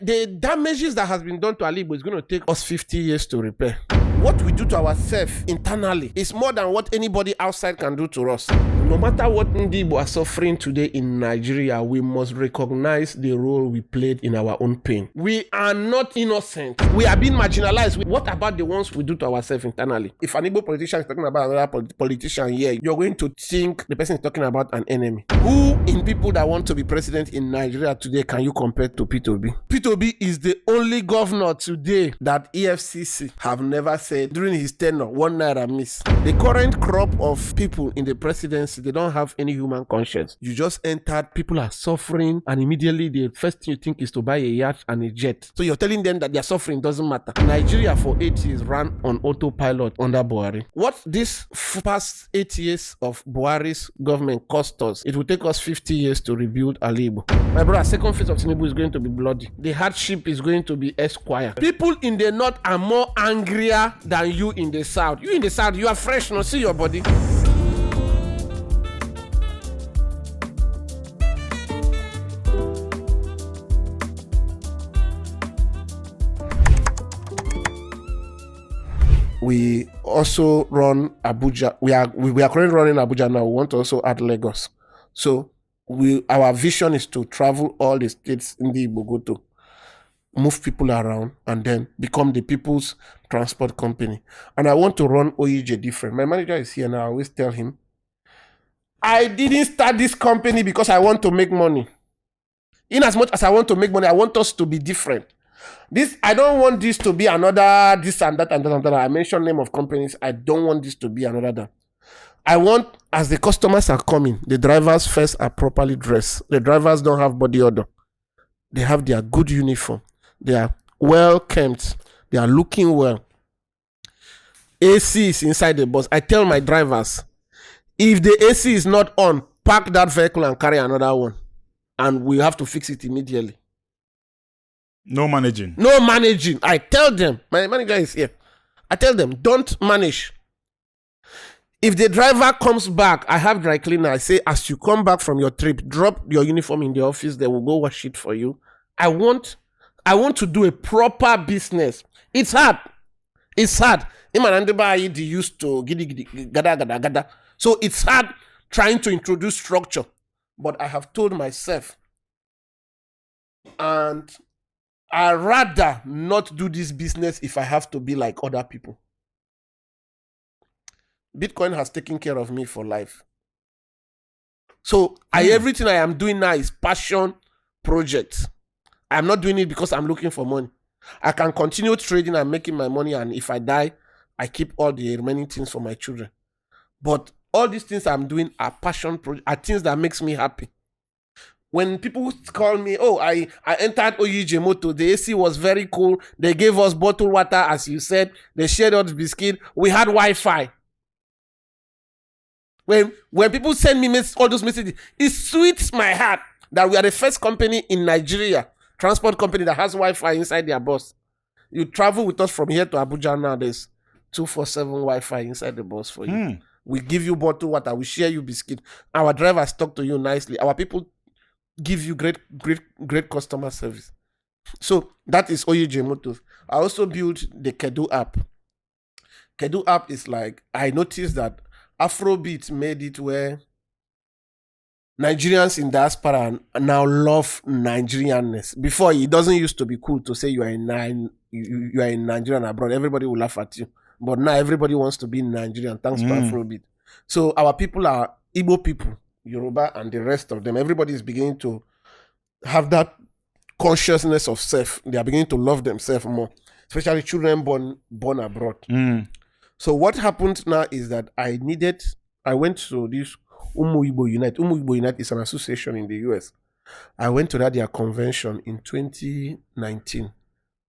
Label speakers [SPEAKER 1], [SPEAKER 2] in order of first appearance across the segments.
[SPEAKER 1] the damages that has been done to Ali Igbo is going to take us 50 years to repair. What we do to ourselves internally is more than what anybody outside can do to us. No matter what Nnamdi Igbo are suffering today in Nigeria, we must recognize the role we played in our own pain. We are not innocent. We are being marginalized. What about the ones we do to ourselves internally? If an Igbo politician is talking about another politician here, you're going to think the person is talking about an enemy. Who in people that want to be president in Nigeria today can you compare to Peter Obi? Peter Obi is the only governor today that EFCC have never said during his tenure 1 naira miss. The current crop of people in the presidency, they don't have any human conscience. You just entered, people are suffering, and immediately the first thing you think is to buy a yacht and a jet. So you're telling them that their suffering doesn't matter. Nigeria for 8 years ran on autopilot under Buhari. What this past 8 years of Buhari's government cost us, it will take us 50 years to rebuild Ali Igbo. My brother, second phase of Tinubu is going to be bloody. The hardship is going to be esquire. People in the north are more angrier than you in the south. You in the south, you are fresh, no, see your body. We also run Abuja. We are currently running Abuja now. We want to also add Lagos. So our vision is to travel all the states in the Igbo go to, move people around, and then become the people's transport company. And I want to run Onyeji different. My manager is here now. I always tell him, I didn't start this company because I want to make money. In as much as I want to make money, I want us to be different. I don't want this to be another this and that and that and that. I mentioned name of companies. I don't want this to be another that. I want, as the customers are coming, the drivers first are properly dressed. The drivers don't have body odor. They have their good uniform. They are well kempt. They are looking well. AC is inside the bus. I tell my drivers, if the AC is not on, park that vehicle and carry another one. And we have to fix it immediately.
[SPEAKER 2] No managing.
[SPEAKER 1] No managing. I tell them, my manager is here. I tell them, don't manage. If the driver comes back, I have dry cleaner. I say, as you come back from your trip, drop your uniform in the office. They will go wash it for you. I want to do a proper business. It's hard. It's hard. Used to gada. So it's hard trying to introduce structure. But I have told myself, and I'd rather not do this business if I have to be like other people. Bitcoin has taken care of me for life. So everything I am doing now is passion projects. I'm not doing it because I'm looking for money. I can continue trading and making my money, and if I die, I keep all the remaining things for my children. But all these things I'm doing are passion projects, are things that makes me happy. When people call me, I entered Onyeji Moto, the AC was very cool. They gave us bottled water, as you said. They shared us biscuit. We had Wi-Fi. When people send me all those messages, it sweets my heart that we are the first company in Nigeria, transport company, that has Wi-Fi inside their bus. You travel with us from here to Abuja now, there's 247 Wi-Fi inside the bus for you. We give you bottled water. We share you biscuit. Our drivers talk to you nicely. Our people give you great customer service. So that is Onyeji Motors. I also built the Kedu app. Kedu app is like, I noticed that Afrobeat made it where Nigerians in diaspora now love Nigerianness. Before, it doesn't used to be cool to say you are in Nigerian abroad. Everybody will laugh at you. But now everybody wants to be Nigerian thanks to Afrobeat. So our people are Igbo people, Yoruba, and the rest of them. Everybody is beginning to have that consciousness of self. They are beginning to love themselves more, especially children born abroad. So what happened now is that I went to this Igbo Unite. Igbo Unite is an association in the US. I went to their convention in 2019.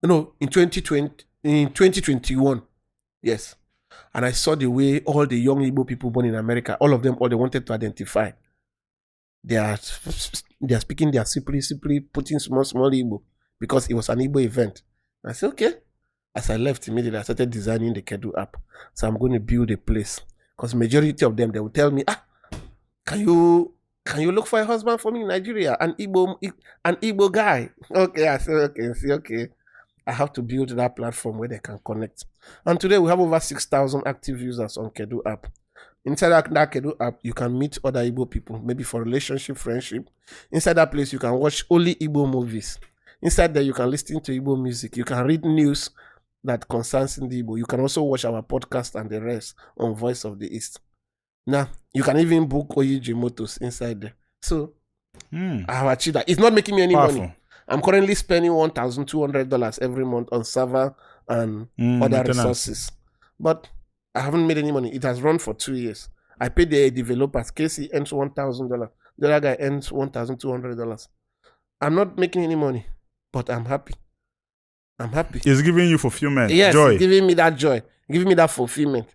[SPEAKER 1] No, in 2020, in 2021. Yes. And I saw the way all the young Igbo people born in America, all of them, all they wanted to identify. They are speaking, they are simply putting small Igbo because it was an Igbo event. I said, okay. As I left immediately, I started designing the Kedu app. So I'm going to build a place. Because majority of them, they will tell me, can you can you look for a husband for me in Nigeria? An Igbo guy. Okay, I said, okay. I have to build that platform where they can connect. And today we have over 6,000 active users on Kedu app. Inside that Kedu app, you can meet other Igbo people, maybe for relationship, friendship. Inside that place, you can watch only Igbo movies. Inside there, you can listen to Igbo music. You can read news that concerns in the Igbo. You can also watch our podcast and the rest on Voice of the East. Now, you can even book Onyeji motors inside there. So, I have achieved that. It's not making me any money. I'm currently spending $1,200 every month on server and other resources. But I haven't made any money. It has run for 2 years. I paid the developers. Casey earns $1,000. The other guy earns $1,200. I'm not making any money, but I'm happy.
[SPEAKER 2] It's giving you fulfillment,
[SPEAKER 1] yes,
[SPEAKER 2] joy.
[SPEAKER 1] It's giving me that joy, giving me that fulfillment.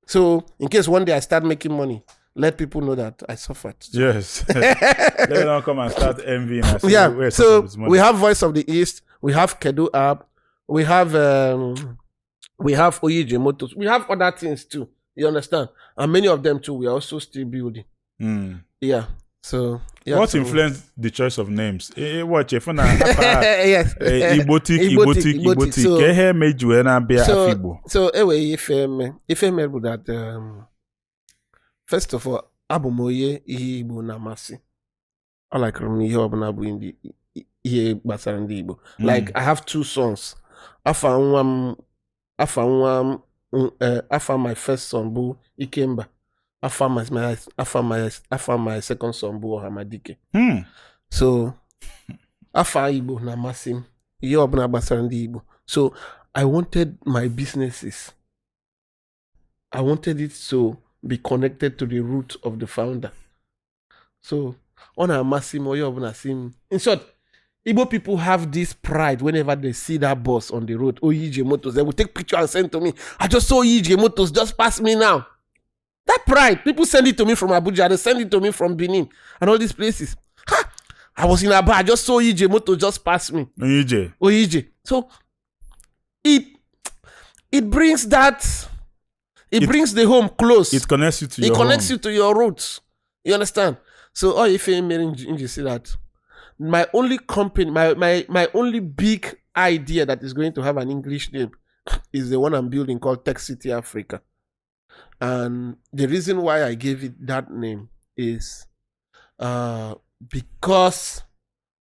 [SPEAKER 1] So, in case one day I start making money, let people know that I suffered.
[SPEAKER 2] Yes. Let them come and start envying us.
[SPEAKER 1] Yeah. So we have Voice of the East. We have Kedu app. We have Onyeji Motors. We have other things too. You understand? And many of them too. We are also still building. Yeah. So
[SPEAKER 2] what influenced the choice of names? Watch if
[SPEAKER 1] yes.
[SPEAKER 2] Igbotic.
[SPEAKER 1] So anyway, if that first of all, Abumoye Igbo Namasi. I like ihe ọbụla bụ ndị ihe gbasara ndị Igbo. Like I have 2 sons. Afa my first son bụ Ikemba. Afa my second son bụ Ohamadike. So afa Igbo na-amasị m. Ihe ọbụla gbasara ndị Igbo. So I wanted my businesses. I wanted it to be connected to the root of the founder. So, on a massive, in short, Igbo people have this pride whenever they see that bus on the road, Onyeji Motors. They will take picture and send to me. I just saw Onyeji Motors just pass me now. That pride, people send it to me from Abuja, they send it to me from Benin and all these places. I was in Abuja, I just saw Onyeji Motors just pass me. Onyeji. So, it brings that. It brings the home close.
[SPEAKER 2] It connects you to your
[SPEAKER 1] home. It connects
[SPEAKER 2] you
[SPEAKER 1] to your roots. You understand? So, if you see that, my only company, my only big idea that is going to have an English name is the one I'm building called Tech City Africa. And the reason why I gave it that name is because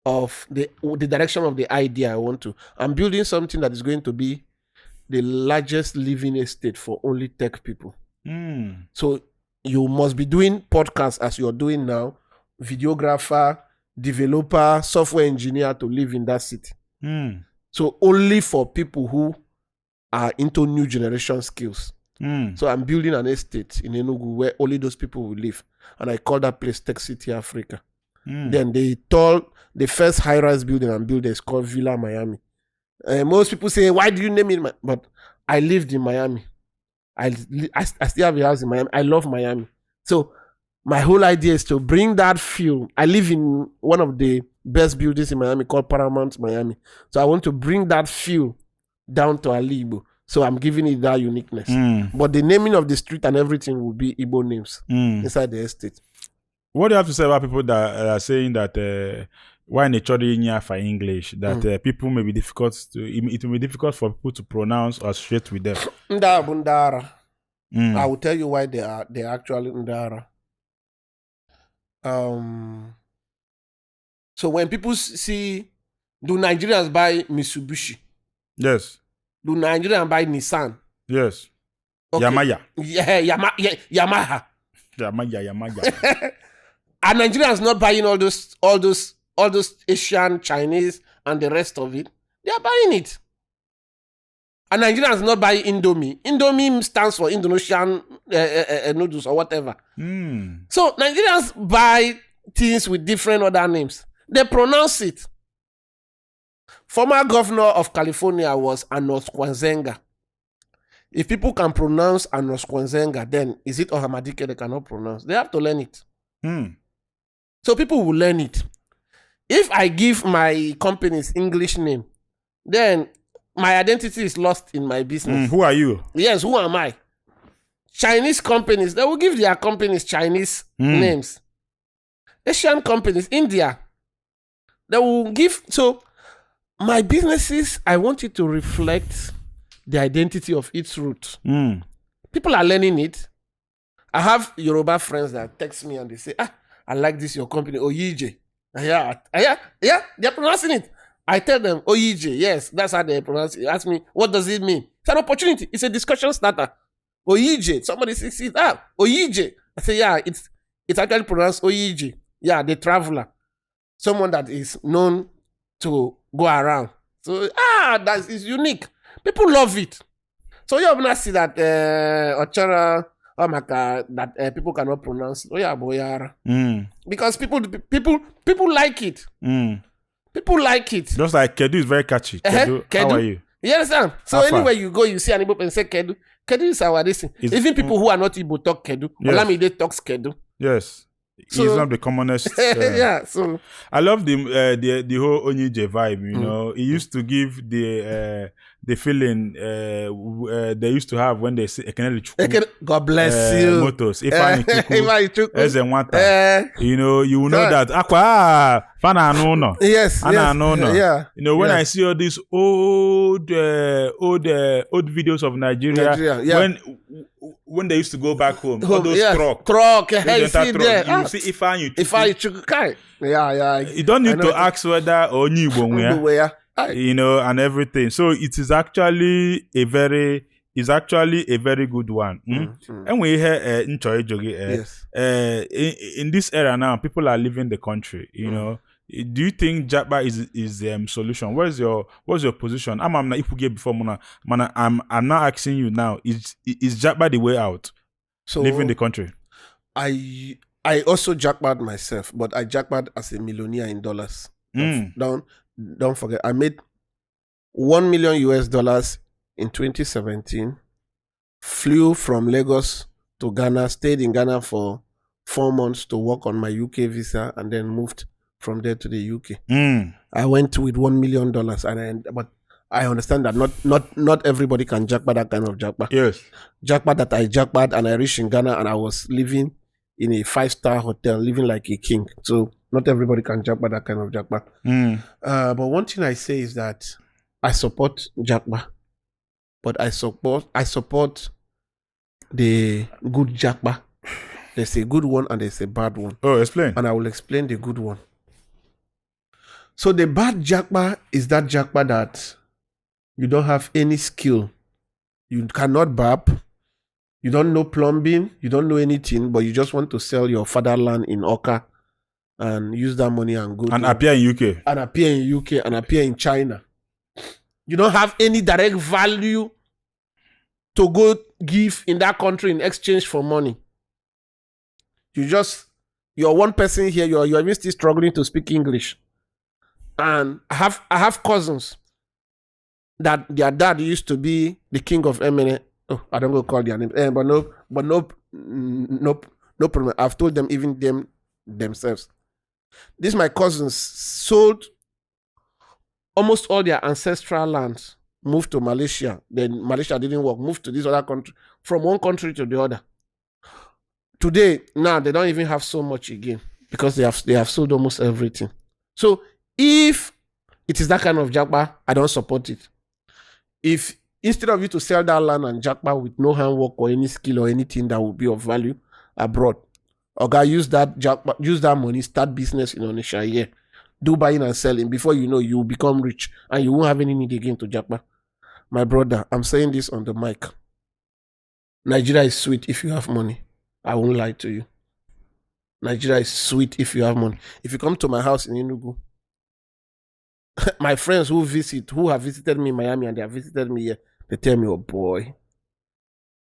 [SPEAKER 1] of the direction of the idea I want to. I'm building something that is going to be the largest living estate for only tech people. So you must be doing podcasts as you're doing now, videographer, developer, software engineer to live in that city. So only for people who are into new generation skills. So I'm building an estate in Enugu where only those people will live. And I call that place Tech City Africa. Then the first high-rise building I'm building is called Villa Miami. Most people say, why do you name it? But I lived in Miami. I still have a house in Miami. I love Miami. So my whole idea is to bring that feel. I live in one of the best buildings in Miami called Paramount Miami. So I want to bring that feel down to Igbo. So I'm giving it that uniqueness. But the naming of the street and everything will be Igbo names inside the estate.
[SPEAKER 2] What do you have to say about people that are saying that why in for English that people may be difficult to it will be difficult for people to pronounce or associate with them?
[SPEAKER 1] Ndara. I will tell you why they're actually Ndara. So when people see, do Nigerians buy Mitsubishi?
[SPEAKER 2] Yes.
[SPEAKER 1] Do Nigerians buy Nissan?
[SPEAKER 2] Yes.
[SPEAKER 1] Okay.
[SPEAKER 2] Yamaha.
[SPEAKER 1] Yeah, Yamaha.
[SPEAKER 2] Yamaha.
[SPEAKER 1] Are Nigerians not buying all those Asian, Chinese, and the rest of it? They are buying it. And Nigerians not buying Indomie. Indomie stands for Indonesian noodles or whatever. So Nigerians buy things with different other names. They pronounce it. Former governor of California was Anos Kwanzenga. If people can pronounce Anos Kwanzenga, then is it Ohamadike they cannot pronounce? They have to learn it. So people will learn it. If I give my company's English name, then my identity is lost in my business.
[SPEAKER 2] Who are you?
[SPEAKER 1] Yes, who am I? Chinese companies, they will give their companies Chinese names. Asian companies, India, they will give. So my businesses, I want it to reflect the identity of its root. People are learning it. I have Yoruba friends that text me and they say, I like this, your company, Onyeji. Yeah, they're pronouncing it. I tell them, Onyeji, yes, that's how they pronounce it. Ask me, what does it mean? It's an opportunity. It's a discussion starter. Onyeji. Somebody says, Onyeji. I say, yeah, it's actually pronounced Onyeji. Yeah, the traveler. Someone that is known to go around. So, that is unique. People love it. So you have not see that Ochara, that people cannot pronounce it. Boyara. Because people like it. People like it.
[SPEAKER 2] Just like Kedu is very catchy. Kedu, how are you?
[SPEAKER 1] You understand? So anywhere you go, you see an Igbo and say Kedu. Kedu is our this thing. Even people who are not Igbo talk Kedu.
[SPEAKER 2] Yes.
[SPEAKER 1] Olamide talks Kedu.
[SPEAKER 2] Yes. So, he's not the commonest.
[SPEAKER 1] Yeah, so
[SPEAKER 2] I love the whole Onyeji vibe. You know, he used to give the feeling they used to have when they say
[SPEAKER 1] God bless you.
[SPEAKER 2] Motors. If I you know, you will know that
[SPEAKER 1] yes. Yeah.
[SPEAKER 2] You know, when I see all these old videos of Nigeria. When they used to go back home, all those
[SPEAKER 1] truck, you see
[SPEAKER 2] Yeah. You don't need to ask whether Onyeji, you know, and everything. So it is actually a very good one. And we hear in this era now, people are leaving the country. You know, do you think Japa is the solution? What's your position? I'm not if we get before Mana. I'm not asking you now. Is Japa the way out? So leaving the country.
[SPEAKER 1] I also jackpot myself, but I jackpot as a millionaire in dollars. Don't forget, I made $1 million in 2017. Flew from Lagos to Ghana, stayed in Ghana for 4 months to work on my UK visa, and then moved from there to the UK. I went with $1 million, but I understand that not everybody can jackpot that kind of jackpot.
[SPEAKER 2] Yes,
[SPEAKER 1] jackpot that I jackpot, and I reached in Ghana, and I was living in a 5-star hotel, living like a king. So not everybody can jackpot that kind of jackpot. But one thing I say is that I support jackpot, but I support the good jackpot. There's a good one and there's a bad one.
[SPEAKER 2] Oh, explain.
[SPEAKER 1] And I will explain the good one. So the bad jackpot is that jackpot that you don't have any skill. You cannot bap. You don't know plumbing. You don't know anything, but you just want to sell your fatherland in Oka and use that money and go
[SPEAKER 2] and appear in UK.
[SPEAKER 1] And appear in UK and appear in China. You don't have any direct value to go give in that country in exchange for money. You're one person here, you're even still struggling to speak English. And I have cousins that their dad used to be the king of MNA. Oh, I don't go call their name. But no problem. I've told them, even themselves. These my cousins sold almost all their ancestral lands, moved to Malaysia. Then Malaysia didn't work, moved to this other country, from one country to the other. Today, now they don't even have so much again because they have sold almost everything. So if it is that kind of jackpot, I don't support it. If instead of you to sell that land and jackpot with no handwork or any skill or anything that would be of value abroad, okay, use that money, start business in Onitsha here. Do buying and selling. Before you know, you will become rich and you won't have any need again to jackpot. My brother, I'm saying this on the mic. Nigeria is sweet if you have money. I won't lie to you. Nigeria is sweet if you have money. If you come to my house in Enugu, my friends who have visited me in Miami and they have visited me here, they tell me, oh boy,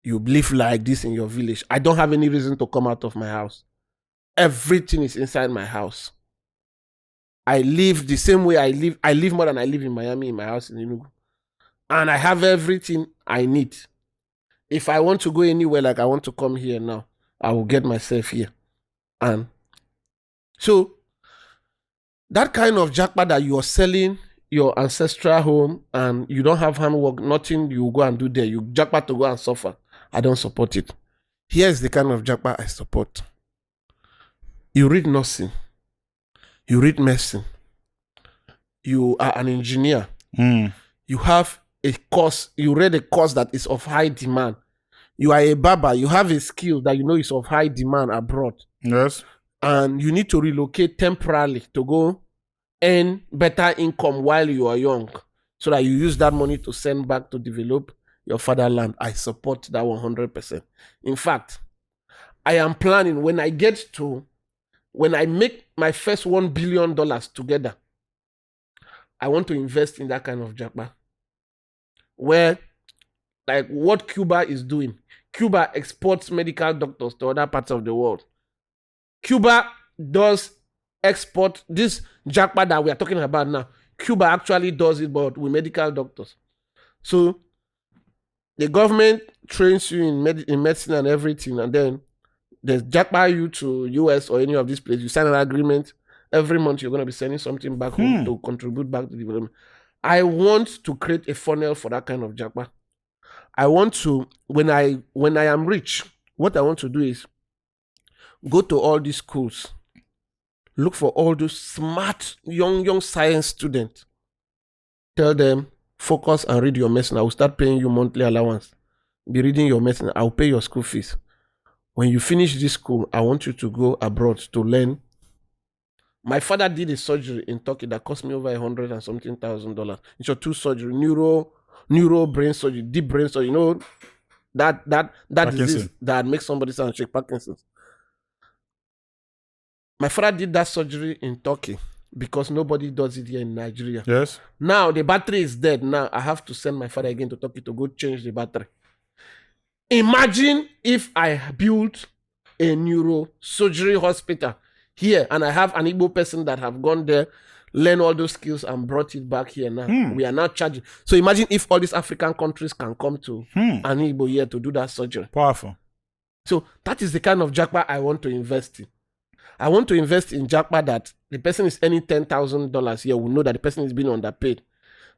[SPEAKER 1] you live like this in your village. I don't have any reason to come out of my house. Everything is inside my house. I live the same way I live. I live more than I live in Miami in my house in Enugu. And I have everything I need. If I want to go anywhere, like I want to come here now, I will get myself here. And so that kind of jackpot that you are selling your ancestral home and you don't have handwork, nothing you go and do there. You jackpot to go and suffer. I don't support it. Here's the kind of jackpot I support. You read nursing. You read medicine. You are an engineer. You have a course. You read a course that is of high demand. You are a barber. You have a skill that you know is of high demand abroad.
[SPEAKER 2] Yes.
[SPEAKER 1] And you need to relocate temporarily to go earn better income while you are young, so that you use that money to send back to develop your fatherland. I support that 100%. In fact, I am planning when I make my first $1 billion together, I want to invest in that kind of japa. Where, like what Cuba is doing. Cuba exports medical doctors to other parts of the world. Cuba does export this japa that we are talking about now. Cuba actually does it, but with medical doctors. So the government trains you in medicine and everything, and then they japa you to US or any of these places. You sign an agreement. Every month you're going to be sending something back home to contribute back to development. I want to create a funnel for that kind of japa. I want to, when I am rich, what I want to do is go to all these schools, look for all those smart young science students, tell them, focus and read your medicine. I will start paying you monthly allowance. Be reading your medicine. I will pay your school fees. When you finish this school, I want you to go abroad to learn. My father did a surgery in Turkey that cost me over $100 and something $1,000. It's your 2 surgery, neuro brain surgery, deep brain surgery. You know that disease that makes somebody sound shake, Parkinson's. My father did that surgery in Turkey because nobody does it here in Nigeria.
[SPEAKER 2] Yes.
[SPEAKER 1] Now the battery is dead. Now I have to send my father again to Turkey to go change the battery. Imagine if I built a neurosurgery hospital here and I have an Igbo person that have gone there, learn all those skills and brought it back here now. We are now charging. So imagine if all these African countries can come to an Igbo here to do that surgery.
[SPEAKER 2] Powerful.
[SPEAKER 1] So that is the kind of japa I want to invest in. I want to invest in japa that the person is earning $10,000 here. We know that the person is being underpaid.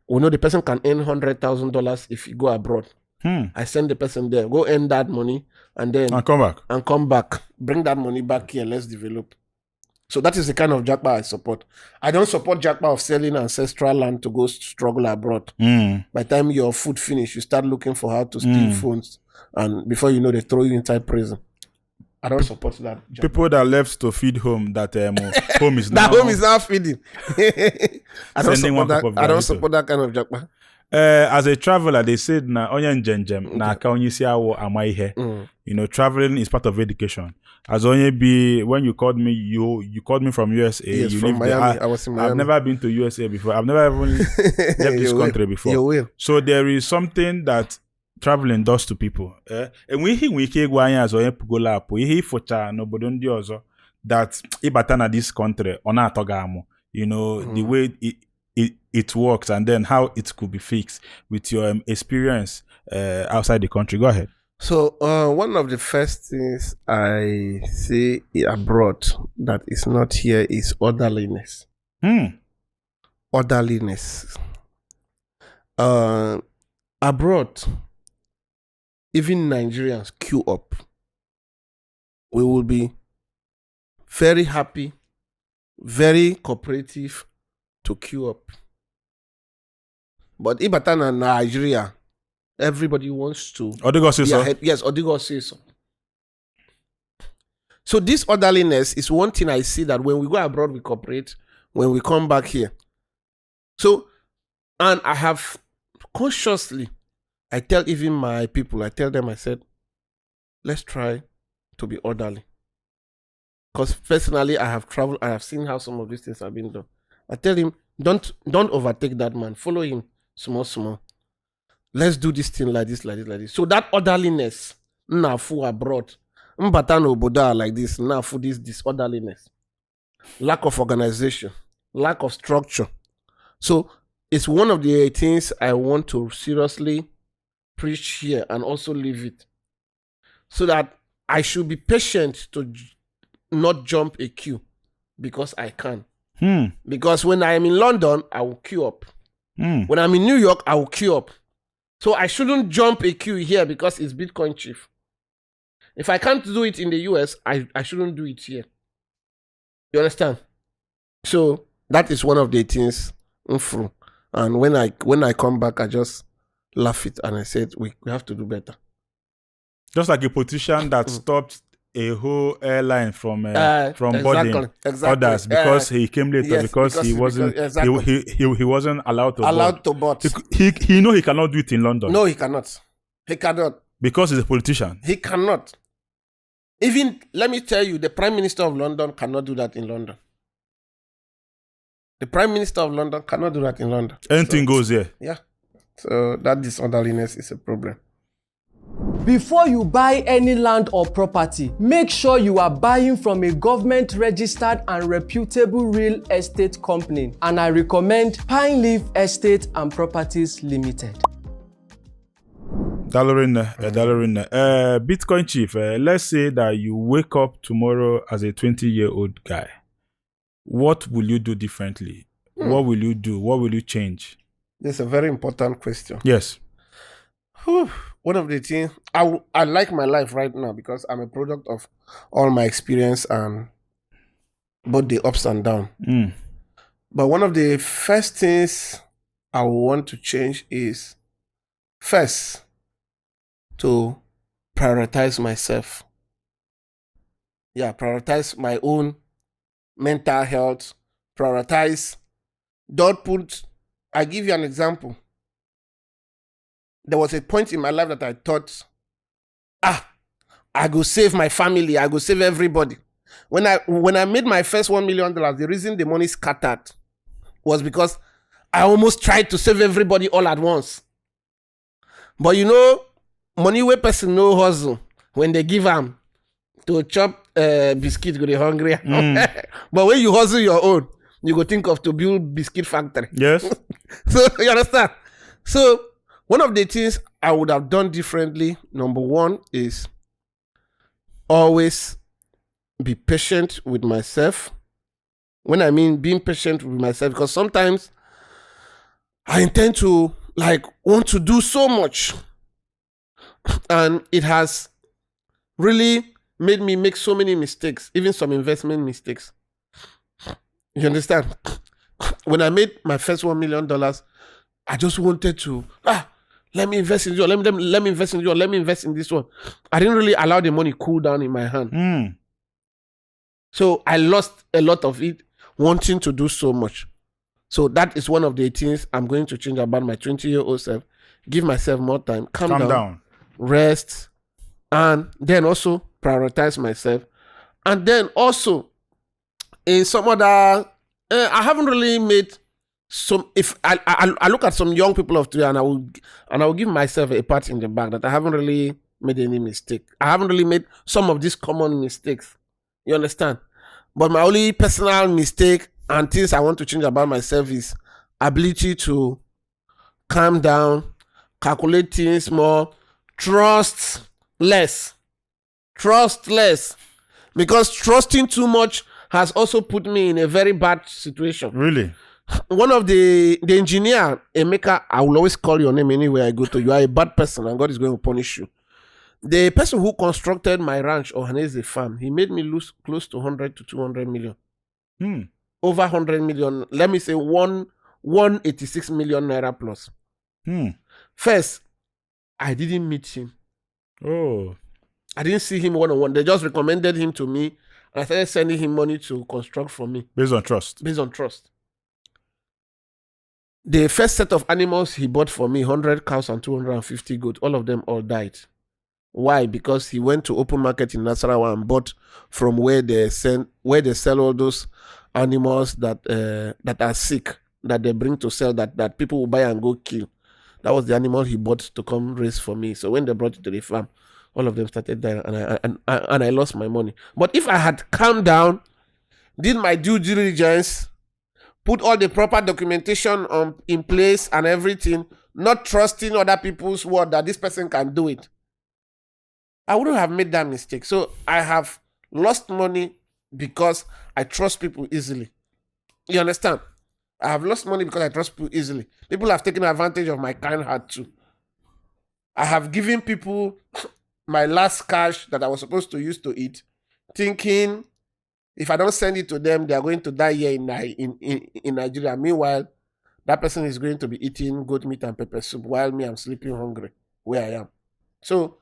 [SPEAKER 1] We know the person can earn $100,000 if you go abroad. I send the person there, go earn that money, and then come back. Bring that money back here. Let's develop. So that is the kind of japa I support. I don't support japa of selling ancestral land to go struggle abroad. By the time your food finish, you start looking for how to steal phones, and before you know, they throw you inside prison. I don't support that. Japa.
[SPEAKER 2] People that left to feed home, that home is now.
[SPEAKER 1] That home is now feeding. I don't support that kind of japa.
[SPEAKER 2] As a traveler, they said na onye na aka onye si awo ama ihe. You know, traveling is part of education. As Onyeji, when you called me, you called me from USA.
[SPEAKER 1] Yes,
[SPEAKER 2] you
[SPEAKER 1] from Miami. I was in Miami.
[SPEAKER 2] I've never been to USA before. I've never even left this country before.
[SPEAKER 1] You will.
[SPEAKER 2] So there is something that traveling does to people. And we ike gwa anya as onye pugola apo ihe ifocha n'obodo ndị ọzọ that ịbata na this country ọ na-atọ gị amụ. You know, the way it works and then how it could be fixed with your experience outside the country. Go ahead.
[SPEAKER 1] So one of the first things I see abroad that is not here is orderliness. Orderliness. Abroad, even Nigerians queue up. We will be very happy, very cooperative to queue up. But Ibatan and Nigeria, everybody wants to.
[SPEAKER 2] Odigo says so.
[SPEAKER 1] Yes, Odigo says so. So this orderliness is one thing I see that when we go abroad, we cooperate. When we come back here. So, and I have consciously, I tell even my people, I tell them, I said, let's try to be orderly. Because personally, I have traveled, I have seen how some of these things have been done. I tell him, don't overtake that man. Follow him small. Let's do this thing like this. So that orderliness, nafu abroad, mbatano boda like this, nafu this disorderliness, lack of organization, lack of structure. So it's one of the things I want to seriously preach here and also live it. So that I should be patient to not jump a queue because I can. Because when I am in London, I will queue up. When I'm in New York, I will queue up. So I shouldn't jump a queue here because it's Bitcoin chief. If I can't do it in the US, I shouldn't do it here. You understand? So that is one of the things. And when I come back, I just laugh it and I said, we have to do better.
[SPEAKER 2] Just like a politician that stopped a whole airline from boarding others because he came later, because he wasn't he wasn't allowed to board. He know he cannot do it in London.
[SPEAKER 1] No, he cannot. He cannot.
[SPEAKER 2] Because he's a politician.
[SPEAKER 1] He cannot. Even, let me tell you, the Prime Minister of London cannot do that in London. The Prime Minister of London cannot do that in London.
[SPEAKER 2] Anything goes here.
[SPEAKER 1] Yeah. So that disorderliness is a problem.
[SPEAKER 3] Before you buy any land or property, make sure you are buying from a government-registered and reputable real estate company. And I recommend Pine Leaf Estate and Properties Limited.
[SPEAKER 2] Bitcoin Chief, let's say that you wake up tomorrow as a 20-year-old guy. What will you do differently? What will you do? What will you change?
[SPEAKER 1] That's a very important question.
[SPEAKER 2] Yes.
[SPEAKER 1] One of the things, I like my life right now because I'm a product of all my experience and both the ups and downs. But one of the first things I want to change is, first, to prioritize myself. Yeah, prioritize my own mental health. Prioritize. I give you an example. There was a point in my life that I thought, I go save my family, I go save everybody. When I made my first $1 million, the reason the money scattered was because I almost tried to save everybody all at once. But you know, money where person no hustle, when they give them to chop biscuit, go they hungry. But when you hustle your own, you go think of to build biscuit factory.
[SPEAKER 2] Yes.
[SPEAKER 1] So you understand? So one of the things I would have done differently, number one, is always be patient with myself. When I mean being patient with myself, because sometimes I intend to want to do so much. And it has really made me make so many mistakes, even some investment mistakes. You understand? When I made my first $1 million, I just wanted to, let me invest in you, let me invest in you, let me invest in this one. I didn't really allow the money cool down in my hand. So I lost a lot of it wanting to do so much. So that is one of the things I'm going to change about my 20-year-old self. Give myself more time, calm down, rest, and then also prioritize myself. And then also, in some other, I haven't really made some. If I look at some young people of today, and I will give myself a pat in the back that I haven't really made any mistake. I haven't really made some of these common mistakes. You understand? But my only personal mistake and things I want to change about myself is ability to calm down, calculate things more, trust less. Because trusting too much has also put me in a very bad situation.
[SPEAKER 2] Really?
[SPEAKER 1] One of the engineer, Emeka, I will always call your name anywhere I go to. You are a bad person and God is going to punish you. The person who constructed my ranch or Hanese farm, he made me lose close to 100 to 200 million. Over 100 million. Let me say 186 million naira plus. First, I didn't meet him. I didn't see him one-on-one. They just recommended him to me. And I started sending him money to construct for me.
[SPEAKER 2] Based on trust.
[SPEAKER 1] The first set of animals he bought for me, 100 cows and 250 goats, all of them all died. Why? Because he went to open market in Nasarawa and bought from where they sell all those animals that are sick, that they bring to sell, that people will buy and go kill. That was the animal he bought to come raise for me. So when they brought it to the farm, all of them started dying, and I lost my money. But if I had calmed down, did my due diligence, put all the proper documentation in place and everything, not trusting other people's word that this person can do it, I wouldn't have made that mistake. So I have lost money because I trust people easily. You understand? I have lost money because I trust people easily. People have taken advantage of my kind heart too. I have given people my last cash that I was supposed to use to eat, thinking If I don't send it to them, they are going to die here in Nigeria. Meanwhile, that person is going to be eating goat meat and pepper soup while me, I'm sleeping hungry where I am. So,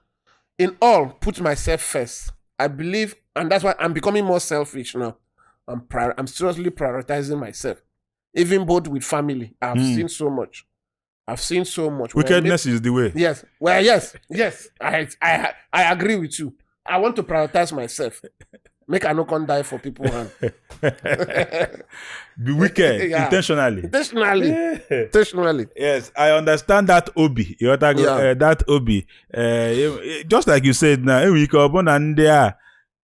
[SPEAKER 1] in all, put myself first. I believe, and that's why I'm becoming more selfish now. I'm seriously prioritizing myself. Even both with family. I've seen so much.
[SPEAKER 2] Wickedness is the way.
[SPEAKER 1] Yes. Well, yes. I agree with you. I want to prioritize myself. Make I no come die for people.
[SPEAKER 2] Be wicked intentionally.
[SPEAKER 1] Intentionally.
[SPEAKER 2] Yes, I understand that Obi. That Obi. Just like you said now, we can open and there.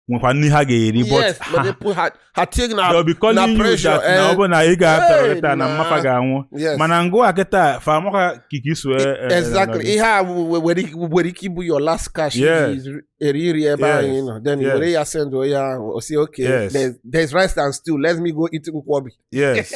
[SPEAKER 1] Yes, but they put her taking out.
[SPEAKER 2] They'll be calling you that now, but now you got to na
[SPEAKER 1] yes.
[SPEAKER 2] Manango aketa famoka kikisu.
[SPEAKER 1] Exactly. Where you keep your last cash.
[SPEAKER 2] Yes.
[SPEAKER 1] Then you send say okay.
[SPEAKER 2] Yes.
[SPEAKER 1] There's rice and stew. Let me go eat nkwobi.
[SPEAKER 2] Yes.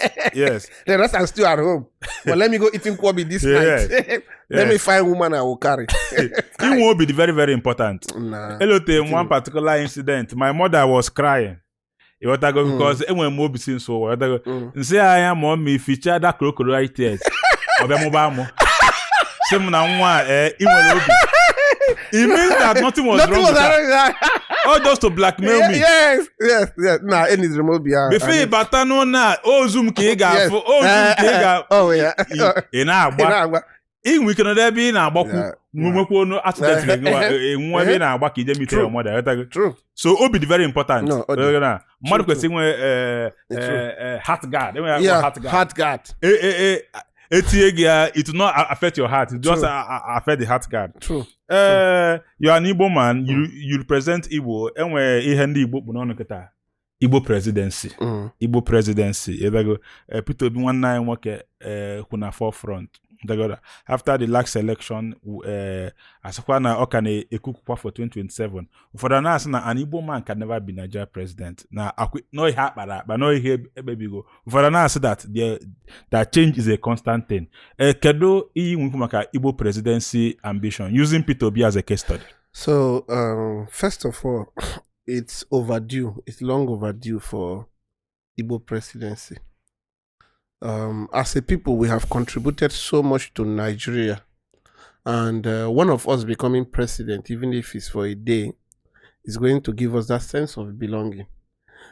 [SPEAKER 1] The rice and stew at home. But let me go eat nkwobi this night. Let me find woman I will carry.
[SPEAKER 2] It won't be very, very important.
[SPEAKER 1] Nah.
[SPEAKER 2] Hello, one particular incident. My mother was crying. Because when Mobi seen so, say I am on me feature that crocodile tears. It means that nothing was wrong with that. All just to blackmail me.
[SPEAKER 1] Yes. Nah, any remote behind.
[SPEAKER 2] Before Batano na, Zoom Kiga,
[SPEAKER 1] oh yeah.
[SPEAKER 2] In we can be in our boku, no accident.
[SPEAKER 1] True.
[SPEAKER 2] So Obi very important.
[SPEAKER 1] No,
[SPEAKER 2] Marco saying heart guard.
[SPEAKER 1] Heart guard.
[SPEAKER 2] It will not affect your heart. It just affect the heart guard.
[SPEAKER 1] True.
[SPEAKER 2] You are an Igbo man. You represent Igbo. And where Igbo Igbo presidency. Igbo presidency. Peter Obi 19 work kuna forefront. After the last election, asakwana okane ekukwa for 2027. For the nasa na an Igbo man can never be Nigeria president. Na no but no baby go. For the nasa that change is a constant thing. Kedu Igbo presidency ambition using Peter Obi as a case study.
[SPEAKER 1] So first of all, it's overdue. It's long overdue for Igbo presidency. As a people, we have contributed so much to Nigeria, and one of us becoming president, even if it's for a day, is going to give us that sense of belonging.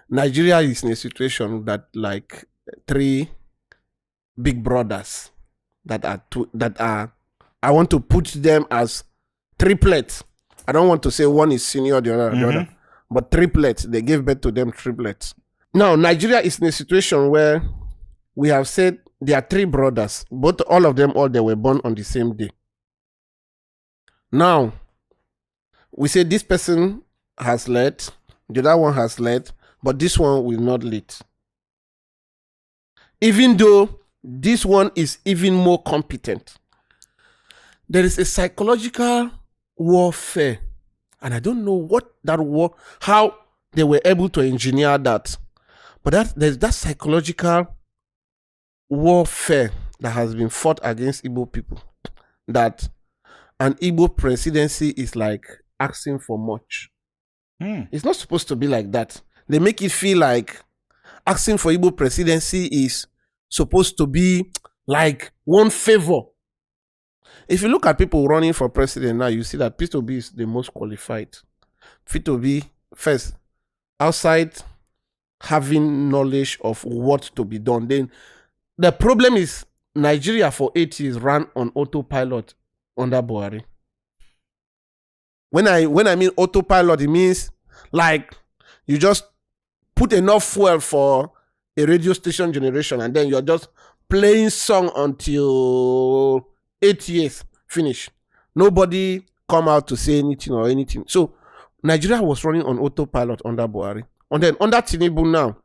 [SPEAKER 1] Nigeria is in a situation that, like, three big brothers that are. I want to put them as triplets. I don't want to say one is senior, the other, but triplets. They gave birth to them triplets. Now, Nigeria is in a situation where we have said there are three brothers, but all of them, they were born on the same day. Now, we say this person has led, the other one has led, but this one will not lead. Even though this one is even more competent. There is a psychological warfare, and I don't know what that war, how they were able to engineer that, but there's that psychological warfare that has been fought against Igbo people, that an Igbo presidency is like asking for much. It's not supposed to be like that. They make it feel like asking for Igbo presidency is supposed to be like one favor. If you look at people running for president now, you see that Peter Obi is the most qualified. Peter Obi, first, outside having knowledge of what to be done, then the problem is Nigeria for 8 years ran on autopilot under Buhari. When I mean autopilot, it means like you just put enough fuel for a radio station generation and then you're just playing song until 8 years finish. Nobody come out to say anything or anything. So Nigeria was running on autopilot under Buhari. And then under Tinubu now,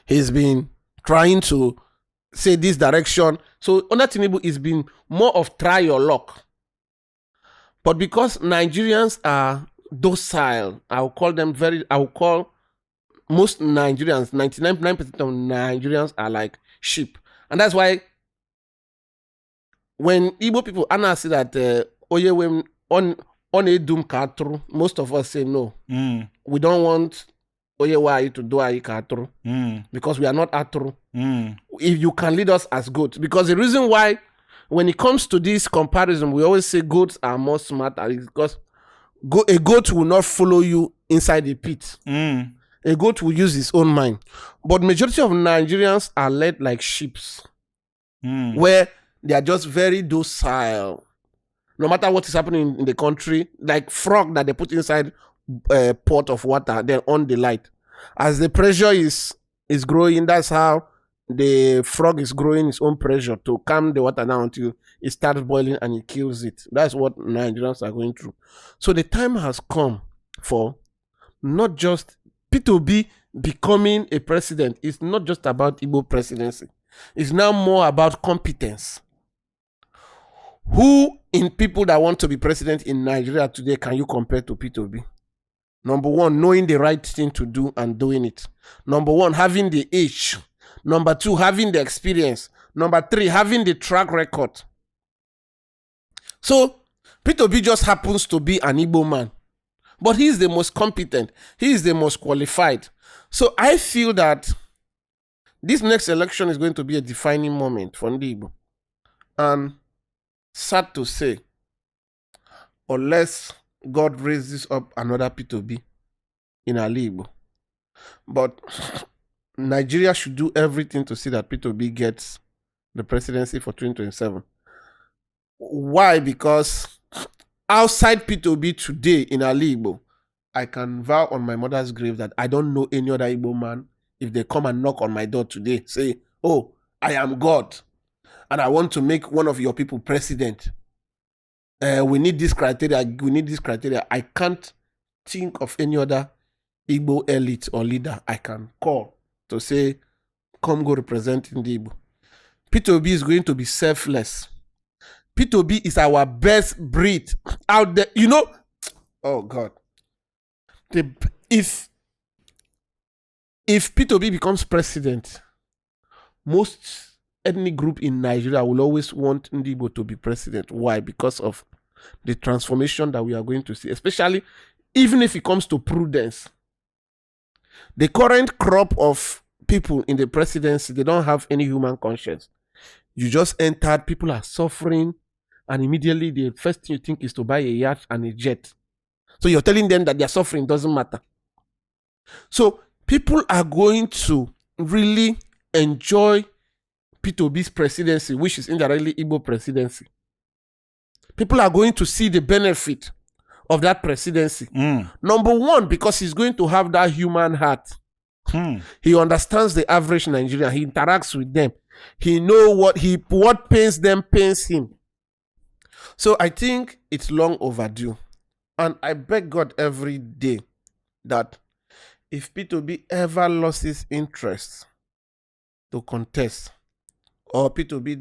[SPEAKER 1] he's been trying to say this direction. So under Tinubu, it's been more of try your luck. But because Nigerians are docile, I will call most Nigerians, 99% of Nigerians are like sheep. And that's why when Igbo people say that on a doom katru, most of us say no. We don't want Oye wa to do atru, because we are not atru. If you can lead us as goats, because the reason why when it comes to this comparison, we always say goats are more smarter because a goat will not follow you inside the pit. A goat will use his own mind. But majority of Nigerians are led like sheep, where they are just very docile. No matter what is happening in the country, like frog that they put inside a pot of water, then on the light. As the pressure is growing, that's how the frog is growing its own pressure to calm the water down until it starts boiling and it kills it. That's what Nigerians are going through. So the time has come for not just Peter Obi becoming a president. It's not just about Igbo presidency. It's now more about competence. Who in people that want to be president in Nigeria today can you compare to Peter Obi? Number one, knowing the right thing to do and doing it. Number one, having the age. Number two, having the experience. Number three, having the track record. So, Peter Obi just happens to be an Igbo man. But he is the most competent. He is the most qualified. So, I feel that this next election is going to be a defining moment for Ndi Igbo. And sad to say, unless God raises up another Peter Obi in Ali Igbo. But Nigeria should do everything to see that Peter Obi gets the presidency for 2027. Why? Because outside Peter Obi today in Ali Igbo, I can vow on my mother's grave that I don't know any other Igbo man. If they come and knock on my door today, say, oh, I am God, and I want to make one of your people president. We need this criteria. We need this criteria. I can't think of any other Igbo elite or leader I can call to say, come go represent in the Igbo. Peter Obi is going to be selfless. Peter Obi is our best breed out there. You know, oh God. If Peter Obi becomes president, most ethnic group in Nigeria will always want Ndi Igbo to be president. Why? Because of the transformation that we are going to see, especially even if it comes to prudence. The current crop of people in the presidency, they don't have any human conscience. You just entered, people are suffering, and immediately the first thing you think is to buy a yacht and a jet. So you're telling them that their suffering doesn't matter. So people are going to really enjoy Peter Obi's presidency, which is indirectly Igbo presidency. People are going to see the benefit of that presidency. Number one, because he's going to have that human heart. He understands the average Nigerian. He interacts with them. He knows what pains them pains him. So I think it's long overdue. And I beg God every day that if Peter Obi ever lost his interest to contest, or Peter Obi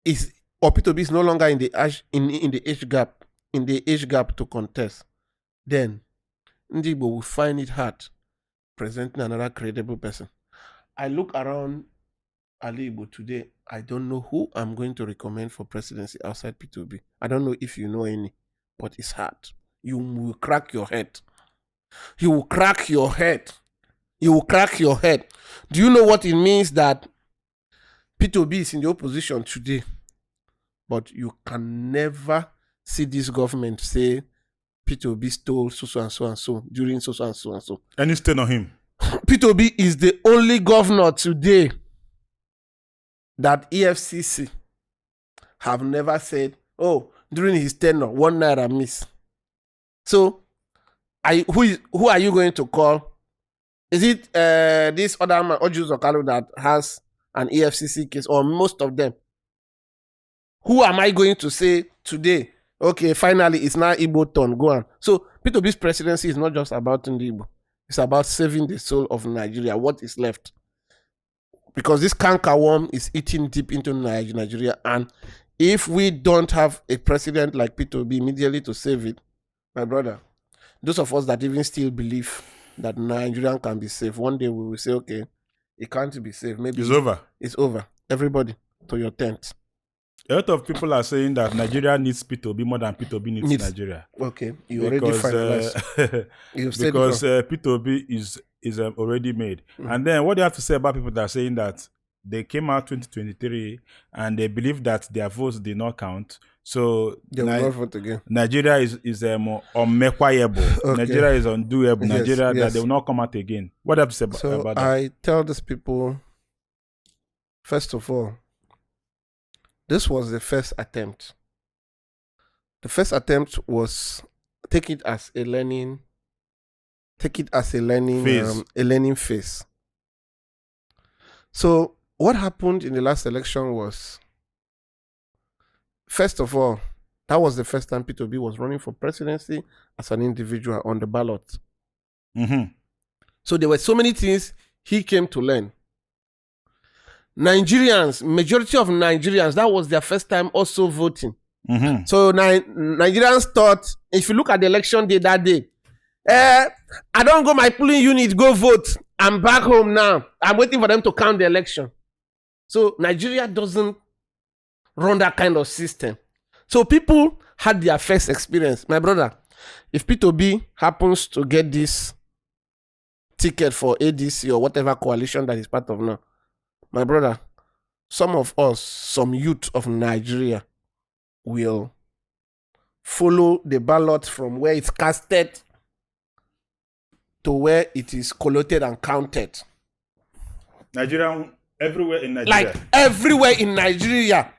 [SPEAKER 1] is no longer in the age gap to contest, then Ndi Igbo will find it hard presenting another credible person. I look around Ali Igbo today, I don't know who I'm going to recommend for presidency outside Peter Obi. I don't know if you know any, but it's hard. You will crack your head. You will crack your head. You will crack your head. Do you know what it means that Peter Obi is in the opposition today, but you can never see this government say Peter Obi stole so and so and so during so and so and so.
[SPEAKER 2] And you stand on him.
[SPEAKER 1] Peter Obi is the only governor today that EFCC have never said, oh, during his tenure, 1 naira miss. So, who are you going to call? Is it this other man, Ojus Okalu, that has an EFCC case, or most of them? Who am I going to say today, okay, finally, it's now Igbo turn, go on. So, Peter Obi's presidency is not just about Ndi Igbo. It's about saving the soul of Nigeria, what is left. Because this cankerworm is eating deep into Nigeria, and if we don't have a president like Peter Obi immediately to save it, my brother, those of us that even still believe that Nigerian can be saved, one day we will say, okay, it can't be saved. Maybe
[SPEAKER 2] it's over.
[SPEAKER 1] It's over. Everybody to your tent.
[SPEAKER 2] A lot of people are saying that Nigeria needs Peter Obi more than Peter Obi needs Nigeria.
[SPEAKER 1] Okay, you already finalized.
[SPEAKER 2] Because Peter Obi is already made. And then what do you have to say about people that are saying that they came out 2023 and they believe that their votes did not count? So
[SPEAKER 1] they will not vote again.
[SPEAKER 2] Nigeria is unmequable. Okay. Nigeria is undoable.
[SPEAKER 1] Yes,
[SPEAKER 2] Nigeria that they will not come out again. What do you have to say about that?
[SPEAKER 1] I tell these people, first of all, this was the first attempt. The first attempt was take it as a learning phase. So what happened in the last election was, first of all, that was the first time Peter Obi was running for presidency as an individual on the ballot.
[SPEAKER 2] Mm-hmm.
[SPEAKER 1] So there were so many things he came to learn. Nigerians, majority of Nigerians, that was their first time also voting.
[SPEAKER 2] Mm-hmm.
[SPEAKER 1] So Nigerians thought, if you look at the election day that day, I don't go my polling unit, go vote. I'm back home now. I'm waiting for them to count the election. So Nigeria doesn't run that kind of system. So people had their first experience. My brother, if Peter Obi happens to get this ticket for ADC or whatever coalition that he's part of now, my brother, some of us, some youth of Nigeria will follow the ballot from where it's casted to where it is collated and counted.
[SPEAKER 2] Nigeria, everywhere in Nigeria.
[SPEAKER 1] Like everywhere in Nigeria.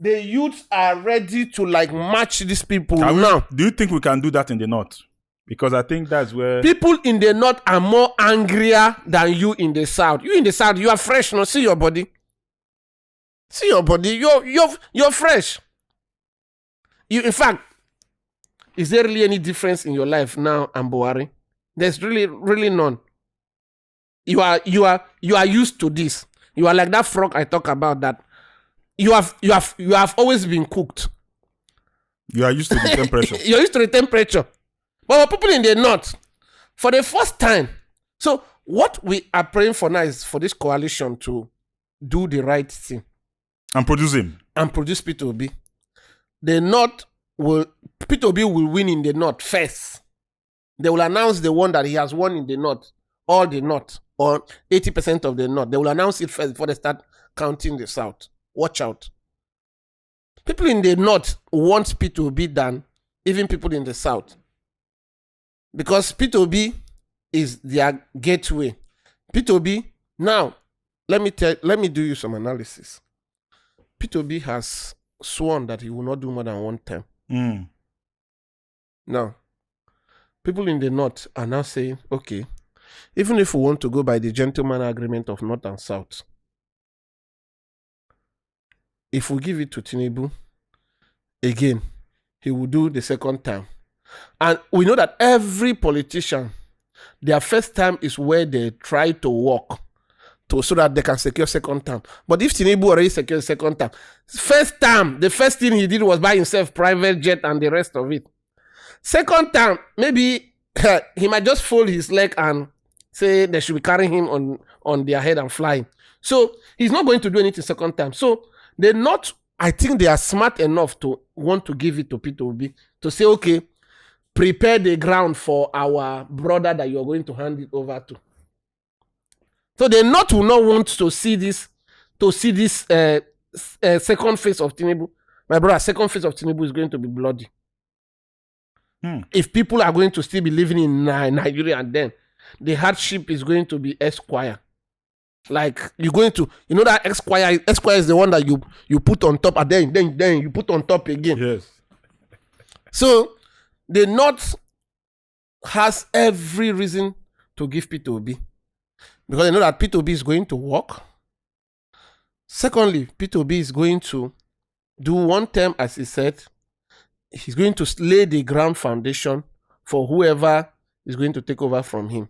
[SPEAKER 1] The youths are ready to match these people now.
[SPEAKER 2] Do you think we can do that in the north? Because I think that's where
[SPEAKER 1] people in the north are more angrier than you in the south. You in the south, you are fresh. No, see your body. See your body. You're fresh. In fact, is there really any difference in your life now and Buhari? There's really none. You are used to this. You are like that frog I talk about. That you have always been cooked.
[SPEAKER 2] You are used to the temperature.
[SPEAKER 1] You're used to the temperature. But people in the north, for the first time. So what we are praying for now is for this coalition to do the right thing.
[SPEAKER 2] And produce him.
[SPEAKER 1] And produce Peter Obi. Peter Obi will win in the north first. They will announce the one that he has won in the north. All the north. Or 80% of the north. They will announce it first before they start counting the south. Watch out. People in the north want Peter Obi than even people in the south. Because Peter Obi is their gateway. Peter Obi, now, let me do you some analysis. Peter Obi has sworn that he will not do more than one term. Now, people in the north are now saying, okay, even if we want to go by the gentleman agreement of north and south, if we give it to Tinubu, again, he will do the second term. And we know that every politician, their first term is where they try to work so that they can secure second term. But if Tinubu already secured second term, first term, the first thing he did was buy himself private jet and the rest of it. Second term, maybe he might just fold his leg and say they should be carrying him on their head and flying. So he's not going to do anything second time. So I think they are smart enough to want to give it to Peter Obi to say, okay, prepare the ground for our brother that you are going to hand it over to. So they will not want to see this second phase of Tinubu. My brother, second phase of Tinubu is going to be bloody. If people are going to still be living in Nigeria, and then the hardship is going to be Esquire. Like you're going to, that Esquire is the one that you put on top and then you put on top again.
[SPEAKER 2] Yes.
[SPEAKER 1] So the North has every reason to give Peter Obi. Because they know that Peter Obi is going to work. Secondly, Peter Obi is going to do one term, as he said. He's going to lay the ground foundation for whoever is going to take over from him.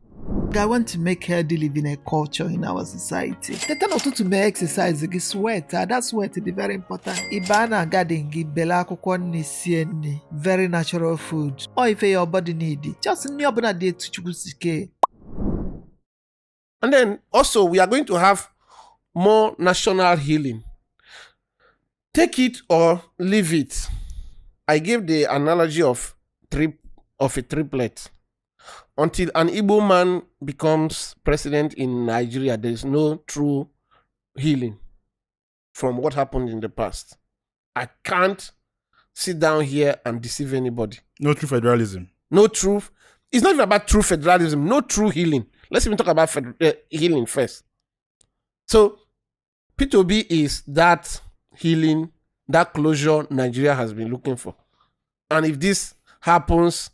[SPEAKER 4] I want to make healthy living a culture in our society. The time to make exercise, you sweat. That sweat is very important. Ibana garden, bela kukwani very natural food. Or if your body need it, just nyobana day to chukusike.
[SPEAKER 1] And then also we are going to have more national healing. take it or leave it. I gave the analogy of a triplet. Until an Igbo man becomes president in Nigeria, there is no true healing from what happened in the past. I can't sit down here and deceive anybody.
[SPEAKER 2] No true federalism.
[SPEAKER 1] No truth. It's not even about true federalism. No true healing. Let's even talk about healing first. So, Peter Obi is that healing, that closure Nigeria has been looking for. And if this happens,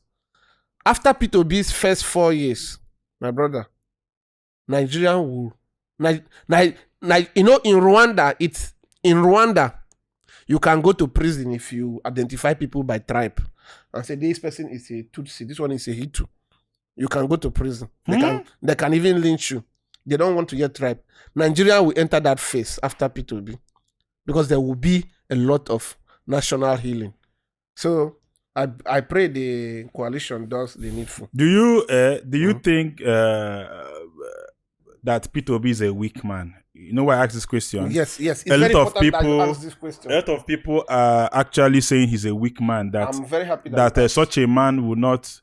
[SPEAKER 1] after Peter Obi's first 4 years, my brother, Nigeria will... in Rwanda, you can go to prison if you identify people by tribe and say this person is a Tutsi, this one is a Hutu. You can go to prison. They can even lynch you. They don't want to get tribe. Nigeria will enter that phase after Peter Obi because there will be a lot of national healing. So I pray the coalition does the needful.
[SPEAKER 2] Do you think that Peter Obi is a weak man? You know why I ask this question?
[SPEAKER 1] Yes. It's
[SPEAKER 2] a
[SPEAKER 1] very
[SPEAKER 2] lot of
[SPEAKER 1] important that you
[SPEAKER 2] people,
[SPEAKER 1] ask this question.
[SPEAKER 2] a lot of people are actually saying he's a weak man. That
[SPEAKER 1] I'm very happy that
[SPEAKER 2] such a man will not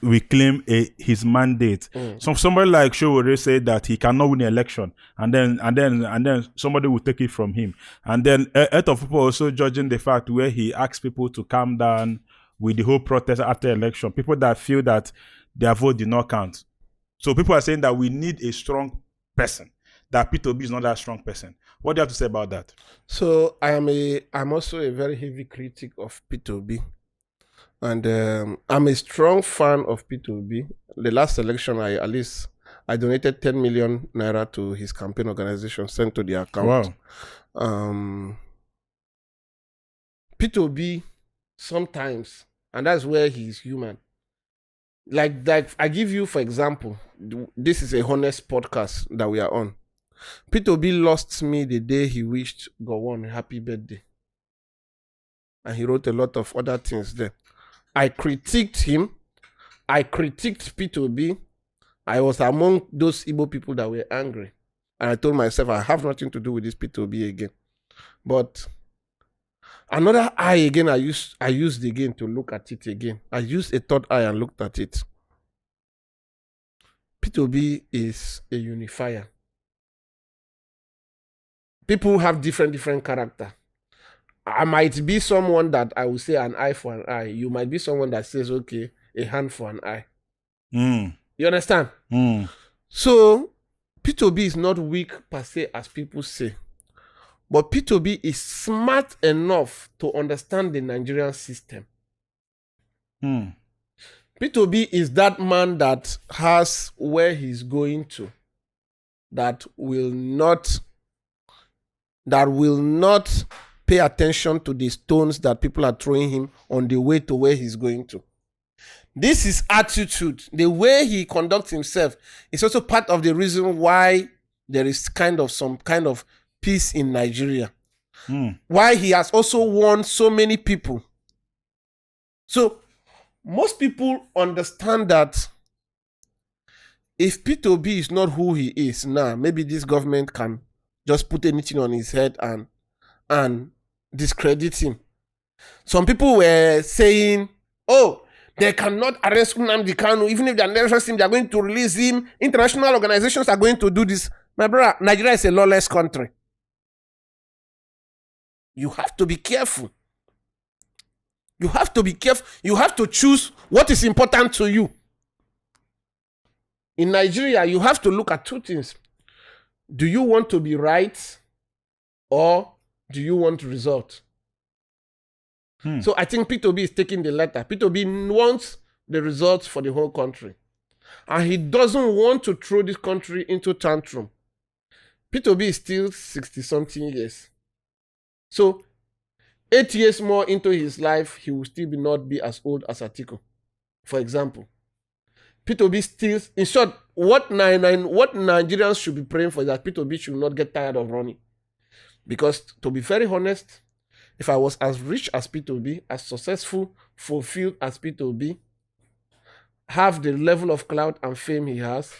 [SPEAKER 2] reclaim his mandate. So somebody like Showore said that he cannot win the election, and then somebody will take it from him. And then a lot of people also judging the fact where he asks people to calm down with the whole protest after election. People that feel that their vote did not count. So people are saying that we need a strong person. That Peter Obi is not that strong person. What do you have to say about that?
[SPEAKER 1] So I'm also a very heavy critic of Peter Obi. And I'm a strong fan of Peter Obi. The last election, I donated 10 million naira to his campaign organization, sent to the account.
[SPEAKER 2] Wow.
[SPEAKER 1] Peter Obi, sometimes, and that's where he's human. Like I give you, for example, this is a honest podcast that we are on. Peter Obi lost me the day he wished Gowon happy birthday. And he wrote a lot of other things there. I critiqued him. I critiqued Peter Obi. I was among those Igbo people that were angry. And I told myself, I have nothing to do with this Peter Obi again. But another eye again, I used again to look at it again. I used a third eye and looked at it. Peter Obi is a unifier. People have different character. I might be someone that I will say an eye for an eye. You might be someone that says, okay, a hand for an eye. You understand? So, Peter Obi is not weak per se as people say. But Peter Obi is smart enough to understand the Nigerian system. Peter Obi is that man that has where he's going to, that will not pay attention to the stones that people are throwing him on the way to where he's going to. This is attitude. The way he conducts himself is also part of the reason why there is some kind of peace in Nigeria. Why he has also won so many people. So, most people understand that if Peter Obi is not who he is now, maybe this government can just put anything on his head and discredit him. Some people were saying, oh, they cannot arrest Nnamdi Kanu. Even if they arrest him, they are going to release him. International organizations are going to do this. My brother, Nigeria is a lawless country. You have to be careful. You have to be careful. You have to choose what is important to you. In Nigeria, you have to look at two things. Do you want to be right or do you want result? So I think Peter Obi is taking the latter. Peter Obi wants the results for the whole country. And he doesn't want to throw this country into tantrum. Peter Obi is still 60-something years. So 8 years more into his life, he will still not be as old as Atiku, for example. Peter Obi still, in short, what Nigerians should be praying for is that Peter Obi should not get tired of running. Because to be very honest, if I was as rich as Peter Obi, as successful, fulfilled as Peter Obi, have the level of clout and fame he has,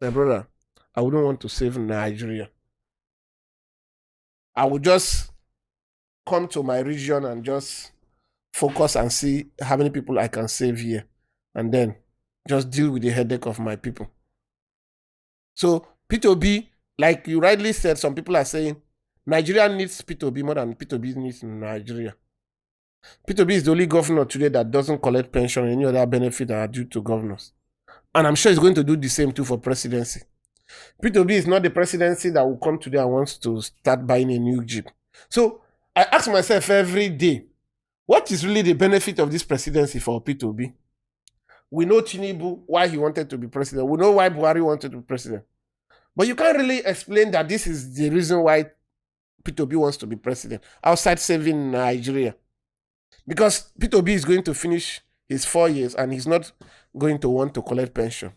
[SPEAKER 1] my brother, I wouldn't want to save Nigeria. I would just come to my region and just focus and see how many people I can save here, and then just deal with the headache of my people. So Peter Obi, like you rightly said, some people are saying Nigeria needs Peter Obi more than Peter Obi needs Nigeria. Peter Obi is the only governor today that doesn't collect pension or any other benefit that are due to governors. And I'm sure he's going to do the same too for presidency. Peter Obi is not the presidency that will come today and wants to start buying a new Jeep. So I ask myself every day, what is really the benefit of this presidency for Peter Obi? We know Tinubu, why he wanted to be president. We know why Buhari wanted to be president. But you can't really explain that this is the reason why Peter Obi wants to be president, outside saving Nigeria. Because Peter Obi is going to finish his 4 years and he's not going to want to collect pension.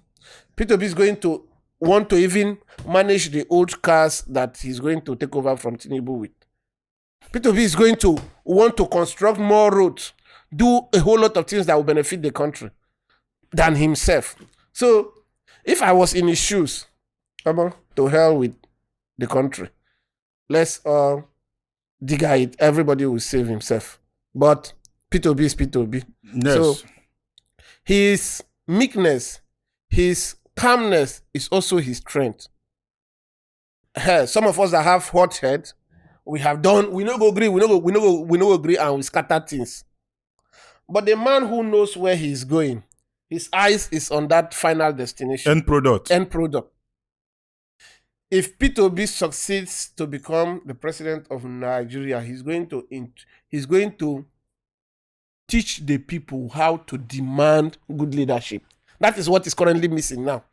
[SPEAKER 1] Peter Obi is going to want to even manage the old cars that he's going to take over from Tinubu with. Peter Obi is going to want to construct more roads, do a whole lot of things that will benefit the country than himself. So, if I was in his shoes, to hell with the country. Let's dig it. Everybody will save himself. But Peter Obi is Peter Obi.
[SPEAKER 2] Yes.
[SPEAKER 1] So, his meekness, his calmness is also his strength. Some of us that have hot head, we no go agree, we no agree, and we scatter things. But the man who knows where he's going, his eyes is on that final destination.
[SPEAKER 2] End product.
[SPEAKER 1] If Peter Obi succeeds to become the president of Nigeria, he's going to teach the people how to demand good leadership. That is what is currently missing now.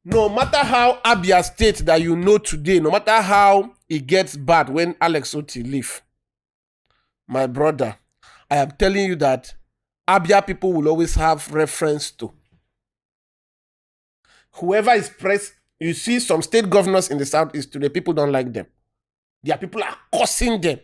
[SPEAKER 1] No matter how Abia State that you know today, no matter how it gets bad when Alex Oti leave, my brother, I am telling you that Abia people will always have reference to. Whoever is you see some state governors in the southeast today, people don't like them. Their people are cursing them.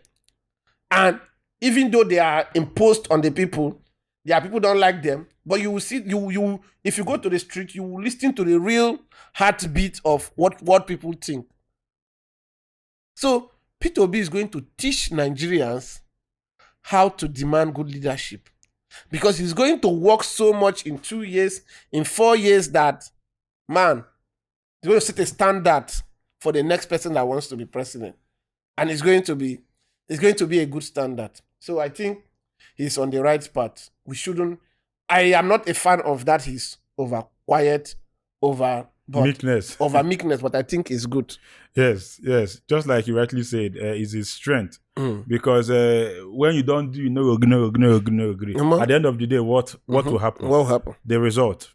[SPEAKER 1] And even though they are imposed on the people, their people don't like them. But you will see, if you go to the street, you will listen to the real heartbeat of what people think. So Peter Obi is going to teach Nigerians how to demand good leadership. Because he's going to work so much in 2 years, in 4 years that, man, he's going to set a standard for the next person that wants to be president. And it's going to be a good standard. So I think he's on the right path. I am not a fan of that he's over quiet, meekness, but I think it's good.
[SPEAKER 2] Yes. Just like you rightly said, is his strength. Because when you don't do, agree. At the end of the day, what will happen?
[SPEAKER 1] What will happen?
[SPEAKER 2] The result.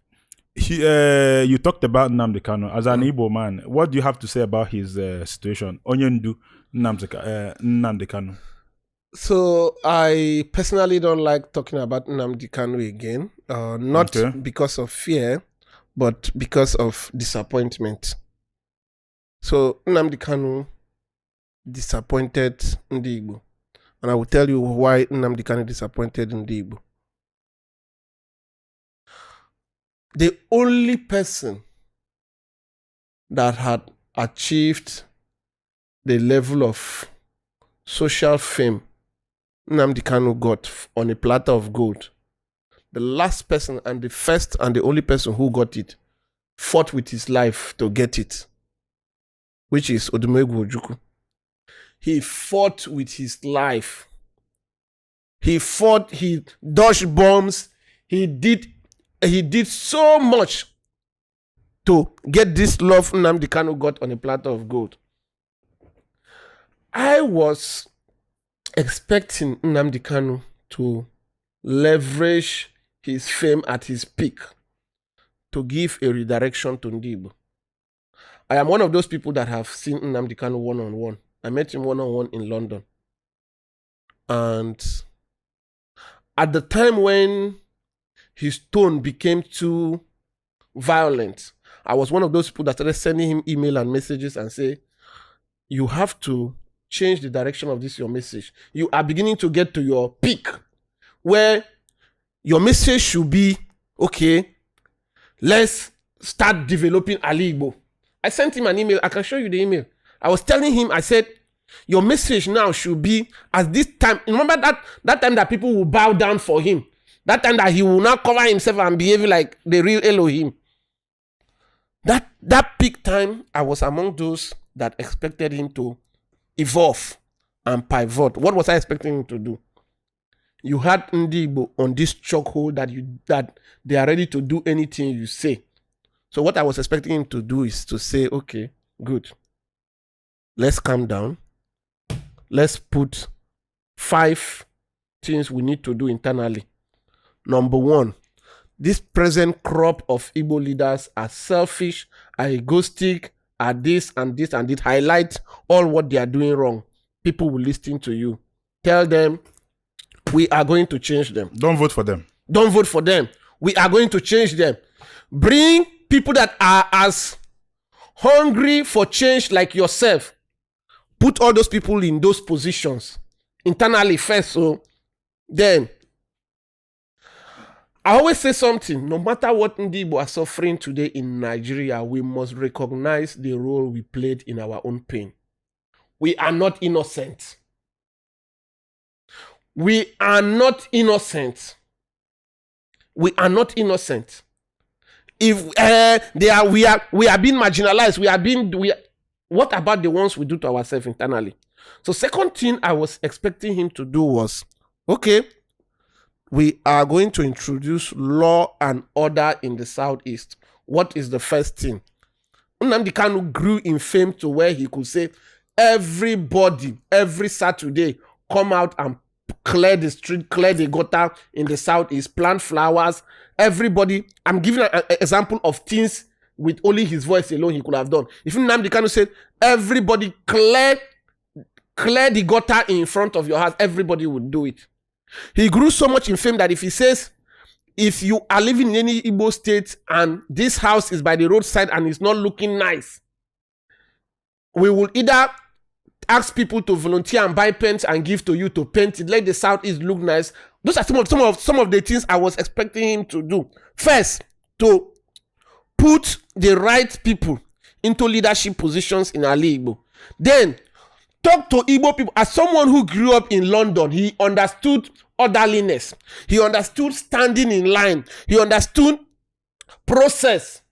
[SPEAKER 2] You talked about Nnamdi Kanu. As an Igbo man, what do you have to say about his situation? Onyeji Nnamdi Kanu.
[SPEAKER 1] So I personally don't like talking about Nnamdi Kanu again. Not because of fear, but because of disappointment. So Nnamdi Kanu disappointed Ndi Igbo. And I will tell you why Nnamdi Kanu disappointed Ndi Igbo. The only person that had achieved the level of social fame Nnamdi Kanu got on a platter of gold, the last person and the first and the only person who got it fought with his life to get it, which is Odumegwu Ojukwu. He fought with his life. He dodged bombs. He did so much to get this love Nnamdi Kanu got on a platter of gold. I was expecting Nnamdi Kanu to leverage his fame at his peak to give a redirection to Ndi Igbo. I am one of those people that have seen Nnamdi Kanu one-on-one. I met him one-on-one in London. And at the time when his tone became too violent, I was one of those people that started sending him email and messages and say, you have to change the direction of this, your message. You are beginning to get to your peak where your message should be, okay, let's start developing Ali Igbo. I sent him an email. I can show you the email. I was telling him, I said, Your message now should be, at this time, remember that time that people will bow down for him. That time that he will not cover himself and behave like the real Elohim. That peak time, I was among those that expected him to evolve and pivot. What was I expecting him to do? You had Ndi Igbo on this chokehold that they are ready to do anything you say. So what I was expecting him to do is to say, okay, good. Let's calm down. Let's put 5 things we need to do internally. Number 1, this present crop of Igbo leaders are selfish, are egoistic, are this and this and this. Highlight all what they are doing wrong. People will listen to you. Tell them, we are going to change them.
[SPEAKER 2] Don't vote for them.
[SPEAKER 1] Don't vote for them. We are going to change them. Bring people that are as hungry for change like yourself. Put all those people in those positions internally first. So then, I always say something. No matter what Ndi Igbo are suffering today in Nigeria, we must recognize the role we played in our own pain. We are not innocent. We are not innocent. We are not innocent. If we are being marginalized, what about the ones we do to ourselves internally? So second thing I was expecting him to do was, okay, we are going to introduce law and order in the Southeast. What is the first thing? Nnamdi Kanu grew in fame to where he could say, everybody, every Saturday, come out and clear the street, clear the gutter in the Southeast, plant flowers. Everybody, I'm giving an example of things with only his voice alone he could have done. If Nnamdi Kanu said, everybody clear the gutter in front of your house, everybody would do it. He grew so much in fame that if he says, if you are living in any Igbo state and this house is by the roadside and it's not looking nice, we will either ask people to volunteer and buy paint and give to you to paint it, let the Southeast look nice. Those are some of the things I was expecting him to do. First, to put the right people into leadership positions in Ali Igbo. Then, talk to Igbo people. As someone who grew up in London, he understood orderliness. He understood standing in line. He understood process.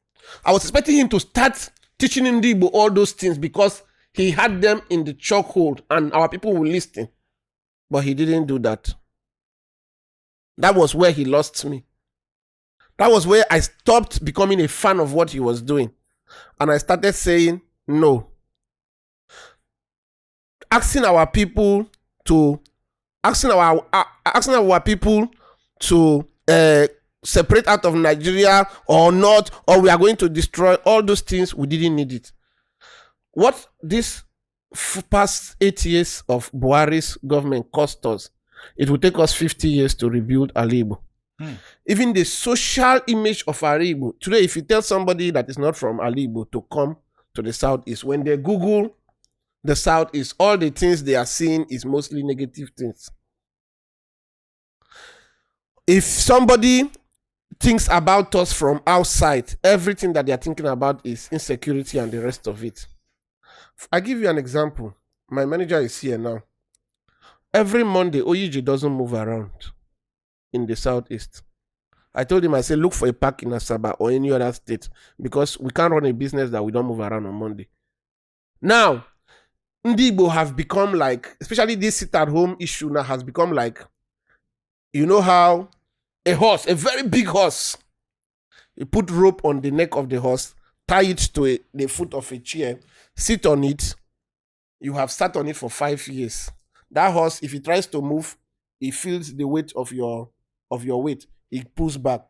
[SPEAKER 1] I was expecting him to start teaching Ndi Igbo all those things because he had them in the chokehold and our people will listen. But he didn't do that. That was where he lost me. That was where I stopped becoming a fan of what he was doing. And I started saying, no. Asking our people to separate out of Nigeria or not, or we are going to destroy all those things, we didn't need it. What this past 8 years of Buhari's government cost us, it will take us 50 years to rebuild Ali Igbo. Even the social image of Ali Igbo. Today, if you tell somebody that is not from Ali Igbo to come to the Southeast, when they Google the Southeast, all the things they are seeing is mostly negative things. If somebody thinks about us from outside, everything that they are thinking about is insecurity and the rest of it. I give you an example. My manager is here now. Every Monday, Onyeji doesn't move around in the Southeast. I told him, I said, look for a park in Asaba or any other state because we can't run a business that we don't move around on Monday. Now, Ndi Igbo have become like, especially this sit-at-home issue now has become like, you know how a horse, a very big horse, you put rope on the neck of the horse, tie it to the foot of a chair, sit on it. You have sat on it for 5 years. That horse, if he tries to move, he feels the weight of your weight. He pulls back.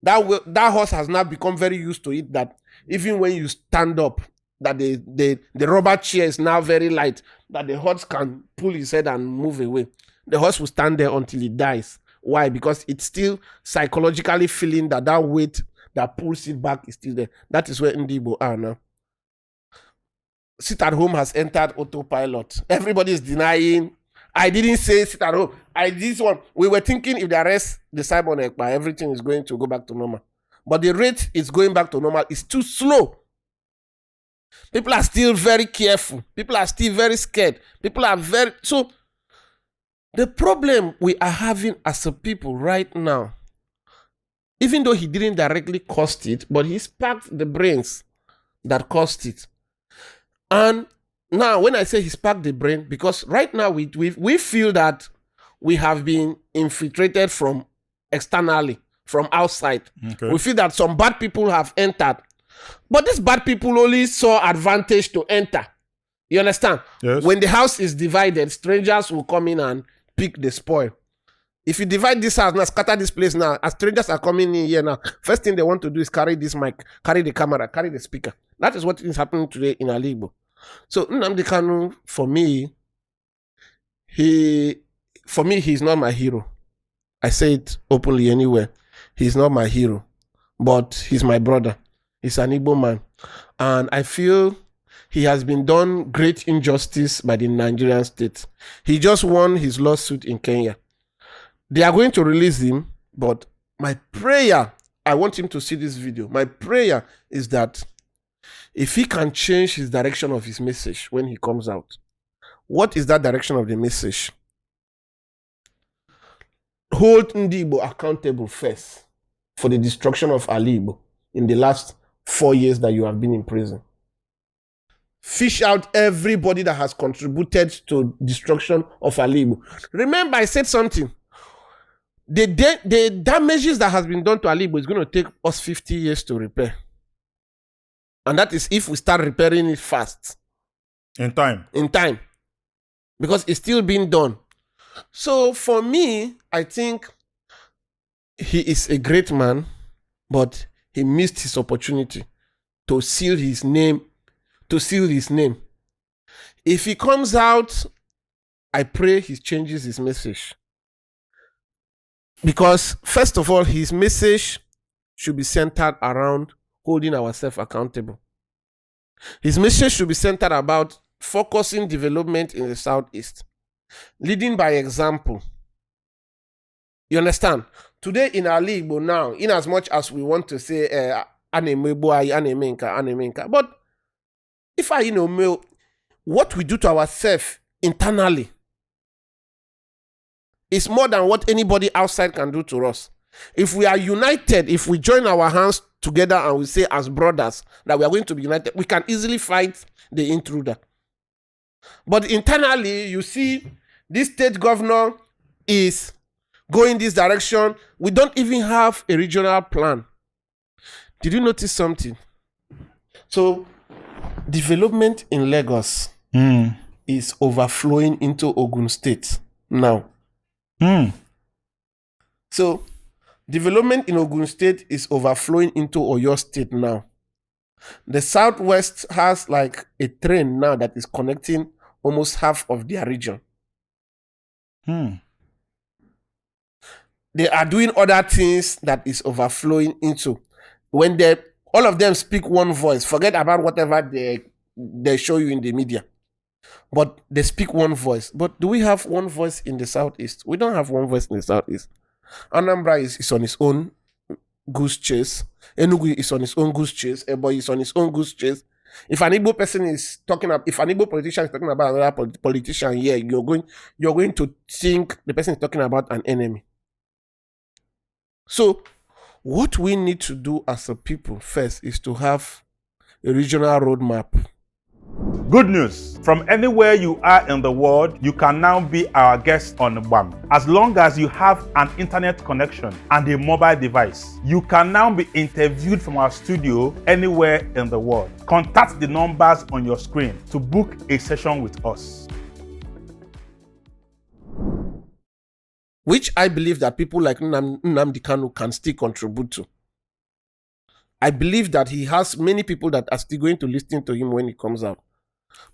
[SPEAKER 1] That horse has now become very used to it that even when you stand up, that the rubber chair is now very light, that the horse can pull his head and move away. The horse will stand there until it dies. Why? Because it's still psychologically feeling that weight that pulls it back is still there. That is where Ndi Igbo are now. Sit at home has entered autopilot. Everybody is denying. I didn't say sit at home. This one. We were thinking if they arrest the Simon Ekpa, everything is going to go back to normal. But the rate is going back to normal. It's too slow. People are still very careful. People are still very scared. People are very... So, the problem we are having as a people right now, even though he didn't directly cause it, but he sparked the brains that caused it. And now, when I say he sparked the brain, because right now we feel that we have been infiltrated from externally, from outside. Okay. We feel that some bad people have entered. But these bad people only saw advantage to enter. You understand?
[SPEAKER 2] Yes.
[SPEAKER 1] When the house is divided, strangers will come in and pick the spoil. If you divide this house now, scatter this place now, as strangers are coming in here now, first thing they want to do is carry this mic, carry the camera, carry the speaker. That is what is happening today in Igbo. So Nnamdi Kanu, for me, he's not my hero. I say it openly anywhere. He's not my hero, but he's my brother. He's an Igbo man. And I feel he has been done great injustice by the Nigerian state. He just won his lawsuit in Kenya. They are going to release him, but my prayer, I want him to see this video. My prayer is that if he can change his direction of his message when he comes out. What is that direction of the message? Hold Igbo accountable first for the destruction of Ali Igbo in the last 4 years that you have been in prison. Fish out everybody that has contributed to destruction of Ali Igbo. Remember, I said something. The damages that has been done to Ali Igbo is going to take us 50 years to repair. And that is if we start repairing it fast.
[SPEAKER 2] In time.
[SPEAKER 1] In time. Because it's still being done. So for me, I think he is a great man, but he missed his opportunity to seal his name. If he comes out, I pray he changes his message. Because first of all, his message should be centered around holding ourselves accountable. His message should be centered about focusing development in the Southeast, leading by example. You understand? Today in our league now, in as much as we want to say but if what we do to ourselves internally is more than what anybody outside can do to us. If we are united, if we join our hands together and we say as brothers that we are going to be united, we can easily fight the intruder. But internally, you see, this state governor is going this direction. We don't even have a regional plan. Did you notice something? So, development in Lagos is overflowing into Ogun State now. So, development in Ogun State is overflowing into Oyo State now. The Southwest has like a train now that is connecting almost half of their region. They are doing other things that is overflowing into. When all of them speak one voice, forget about whatever they show you in the media. But they speak one voice. But do we have one voice in the Southeast? We don't have one voice in the Southeast. Anambra is on his own goose chase. Enugu is on his own goose chase. Ebo is on his own goose chase. If an Igbo person is talking about, if an Igbo politician is talking about another politician here, you're going to think the person is talking about an enemy. So, what we need to do as a people first is to have a regional roadmap.
[SPEAKER 2] Good news. From anywhere you are in the world, you can now be our guest on GBAM. As long as you have an internet connection and a mobile device, you can now be interviewed from our studio anywhere in the world. Contact the numbers on your screen to book a session with us.
[SPEAKER 1] Which I believe that people like Nnamdi Kanu can still contribute to. I believe that he has many people that are still going to listen to him when he comes out.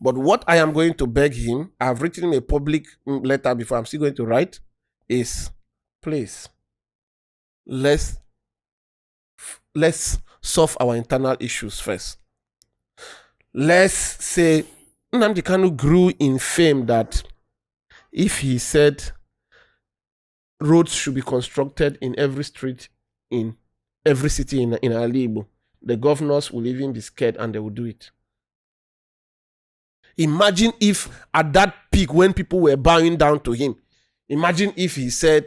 [SPEAKER 1] But what I am going to beg him, I have written him a public letter before, I'm still going to write, is please, let's solve our internal issues first. Let's say Nnamdi Kanu grew in fame that if he said roads should be constructed in every street in every city in Ali Igbo, the governors will even be scared and they will do it. Imagine if at that peak when people were bowing down to him, imagine if he said,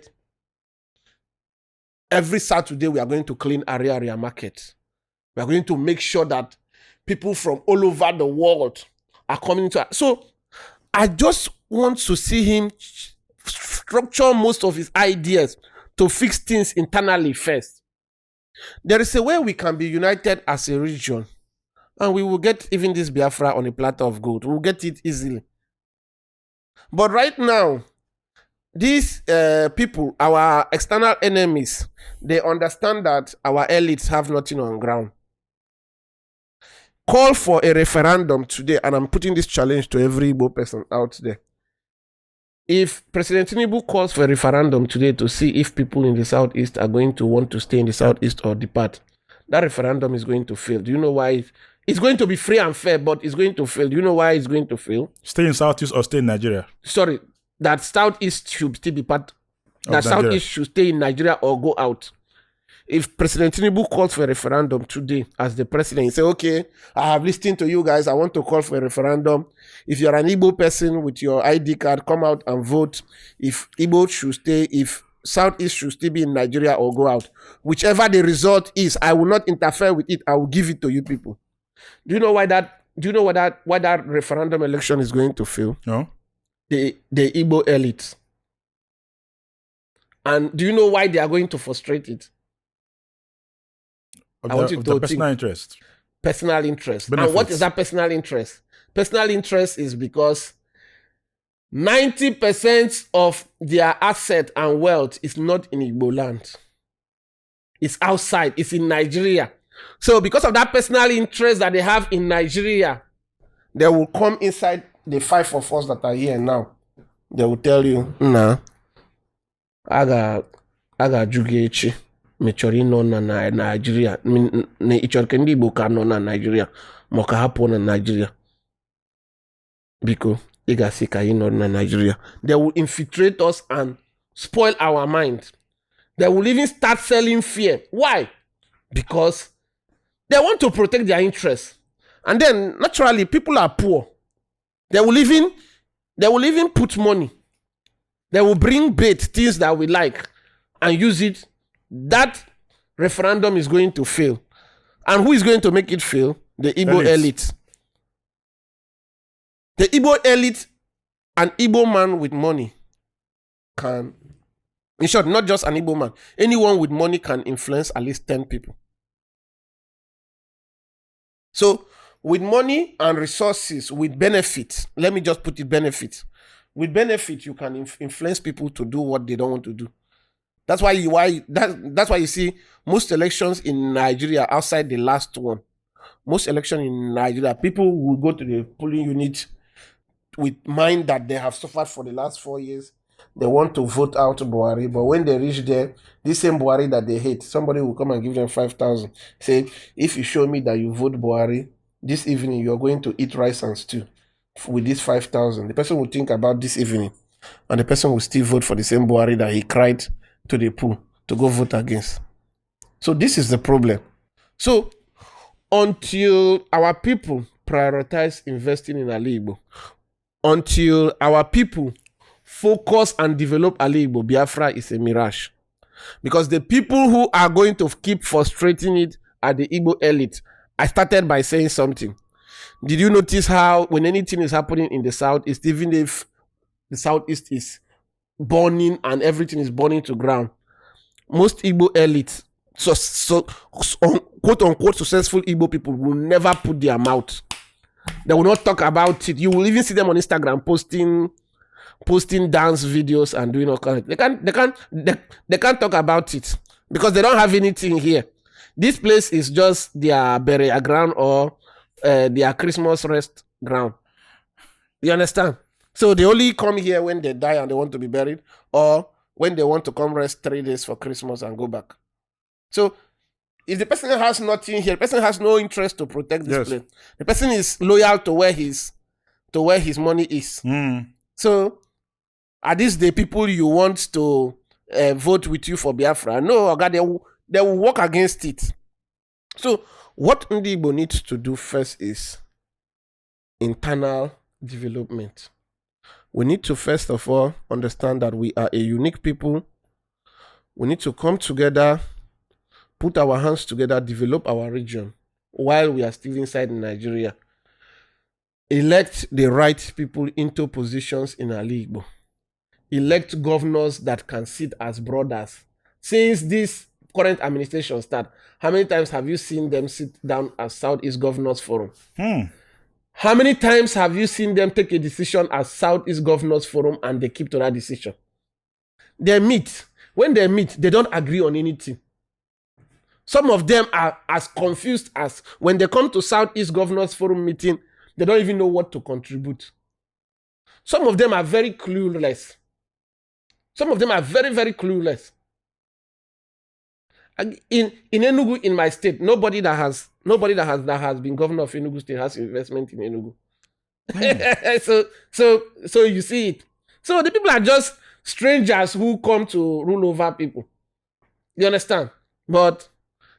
[SPEAKER 1] every Saturday we are going to clean area market. We are going to make sure that people from all over the world are coming to. So I just want to see him structure most of his ideas to fix things internally first. There is a way we can be united as a region, and we will get even this Biafra on a platter of gold. We will get it easily. But right now, these people, our external enemies, they understand that our elites have nothing on ground. Call for a referendum today, and I'm putting this challenge to every Igbo person out there. If President Tinubu calls for a referendum today to see if people in the Southeast are going to want to stay in the Southeast or depart, that referendum is going to fail. Do you know why? It's going to be free and fair, but it's going to fail. Do you know why it's going to fail?
[SPEAKER 2] Stay in Southeast or stay in Nigeria?
[SPEAKER 1] Sorry, that Southeast should still be part. That Southeast should stay in Nigeria or go out. If President Tinubu calls for a referendum today as the president, he say, okay, I have listened to you guys. I want to call for a referendum. If you're an Igbo person with your ID card, come out and vote. If Igbo should stay, if Southeast should still be in Nigeria or go out. Whichever the result is, I will not interfere with it. I will give it to you people. Do you know why that referendum election is going to fail?
[SPEAKER 2] No.
[SPEAKER 1] The Igbo elite. And do you know why they are going to frustrate it?
[SPEAKER 2] Personal interest.
[SPEAKER 1] Personal interest.
[SPEAKER 2] Benefits.
[SPEAKER 1] And what is that personal interest? Personal interest is because 90% of their asset and wealth is not in Igbo land. It's outside. It's in Nigeria. So because of that personal interest that they have in Nigeria, they will come inside the 5 of us that are here now. They will tell you, nah, I got Jugechi. Mechori no na Nigeria. Ichor kendi Igbo ka no na Nigeria. Moka hapo na Nigeria. Biko, iga sika no na Nigeria. They will infiltrate us and spoil our mind. They will even start selling fear. Why? Because they want to protect their interests. And then, naturally, people are poor. They will even put money. They will bring bait, things that we like, and use it. That referendum is going to fail. And who is going to make it fail? The Igbo elite. The Igbo elite, an Igbo man with money can, in short, not just an Igbo man, anyone with money can influence at least 10 people. So, with money and resources, with benefits, let me just put it benefits. With benefits, you can influence people to do what they don't want to do. That's why you see most elections in Nigeria outside the last one. Most elections in Nigeria, people will go to the polling unit with mind that they have suffered for the last 4 years. They want to vote out Buhari, but when they reach there, this same Buhari that they hate, somebody will come and give them 5,000. Say, if you show me that you vote Buhari, this evening you're going to eat rice and stew with this 5,000. The person will think about this evening, and the person will still vote for the same Buhari that he cried to the pool to go vote against. So this is the problem. So until our people prioritize investing in Ali Igbo, until our people focus and develop Ali Igbo, Biafra is a mirage. Because the people who are going to keep frustrating it are the Igbo elite. I started by saying something. Did you notice how when anything is happening in the Southeast, even if the Southeast is burning and everything is burning to ground, most Igbo elites, so quote unquote successful Igbo people, will never put their mouth. They will not talk about it. You will even see them on Instagram posting dance videos and doing all kinds. They can't talk about it because they don't have anything here. This place is just their burial ground or their Christmas rest ground. You understand? So they only come here when they die and they want to be buried, or when they want to come rest 3 days for Christmas and go back. So if the person has nothing here, the person has no interest to protect this place. The person is loyal to where his money is. So are these the people you want to vote with you for Biafra? No, God, they will work against it. So what Nnamdi needs to do first is internal development. We need to first of all understand that we are a unique people. We need to come together, put our hands together, develop our region while we are still inside Nigeria. Elect the right people into positions in Igbo. Elect governors that can sit as brothers. Since this current administration start, how many times have you seen them sit down as Southeast Governors Forum? How many times have you seen them take a decision as Southeast Governors Forum and they keep to that decision? They meet. When they meet, they don't agree on anything. Some of them are as confused as when they come to Southeast Governors Forum meeting, they don't even know what to contribute. Some of them are very clueless. Some of them are very, very clueless. In Enugu, in my state, nobody that has been governor of Enugu State has investment in Enugu. So you see it. So the people are just strangers who come to rule over people. You understand? But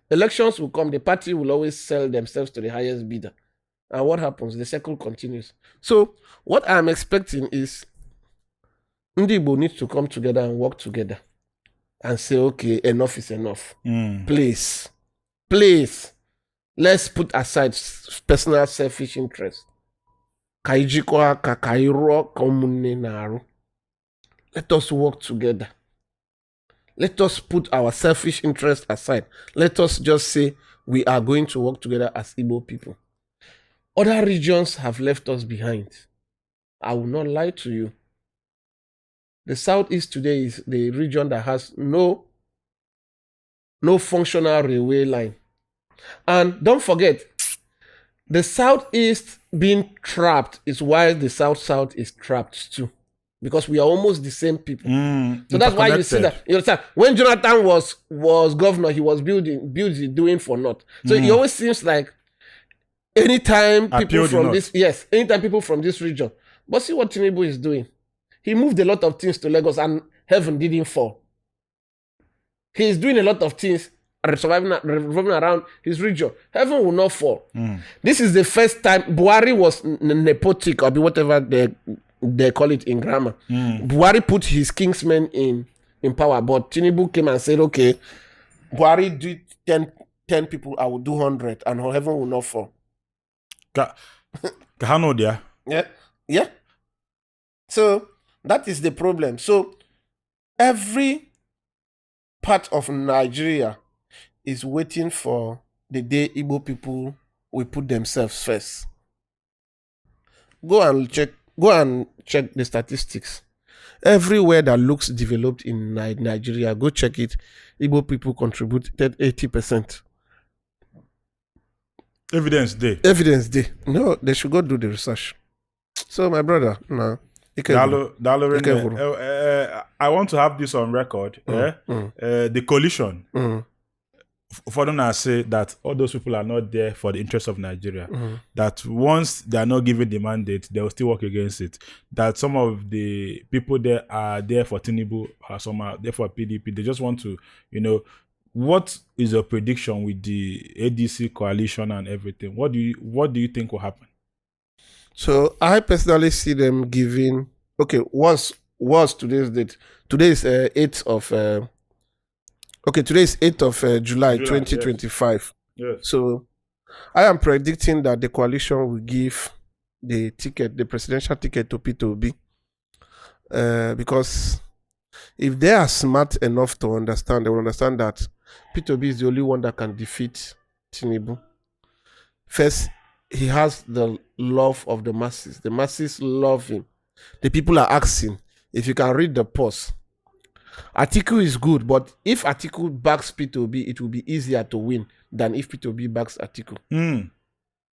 [SPEAKER 1] elections will come. The party will always sell themselves to the highest bidder. And what happens? The cycle continues. So what I'm expecting is Ndi Igbo needs to come together and work together and say, okay, enough is enough. Please, let's put aside personal selfish interest. Let us work together. Let us put our selfish interest aside. Let us just say we are going to work together as Igbo people. Other regions have left us behind. I will not lie to you. The Southeast today is the region that has no functional railway line. And don't forget, the Southeast being trapped is why the South is trapped too. Because we are almost the same people. So that's why you see that. You understand? When Jonathan was governor, he was building doing for North. So it always seems like anytime people from this region. But see what Tinubu is doing. He moved a lot of things to Lagos and heaven didn't fall. He is doing a lot of things revolving around his region. Heaven will not fall. This is the first time Buhari was nepotic or whatever they call it in grammar. Buhari put his kingsmen in power, but Tinubu came and said, okay, Buhari do 10 people, I will do 100 and heaven will not fall. Yeah. So that is the problem. So every part of Nigeria is waiting for the day Igbo people will put themselves first. Go and check the statistics. Everywhere that looks developed in Nigeria, go check it. Igbo people contributed 80%.
[SPEAKER 2] Evidence day.
[SPEAKER 1] No, they should go do the research. So my brother, no.
[SPEAKER 2] I want to have this on record. The coalition. For them to say that all those people are not there for the interest of Nigeria. That once they are not given the mandate, they will still work against it. That some of the people there are there for Tinubu, or some are there for PDP. They just want to, what is your prediction with the ADC coalition and everything? What do you think will happen?
[SPEAKER 1] So I personally see them giving. Okay, was today's date? Today is 8th of. Today is 8th of July 2025.
[SPEAKER 2] Yes.
[SPEAKER 1] So I am predicting that the coalition will give the presidential ticket to Peter Obi. Because if they are smart enough to understand, they will understand that Peter Obi is the only one that can defeat Tinubu. First, he has the love of the masses. The masses love him. The people are asking, if you can read the post, Atiku is good, but if Atiku backs Peter Obi, it will be easier to win than if Peter Obi backs Atiku.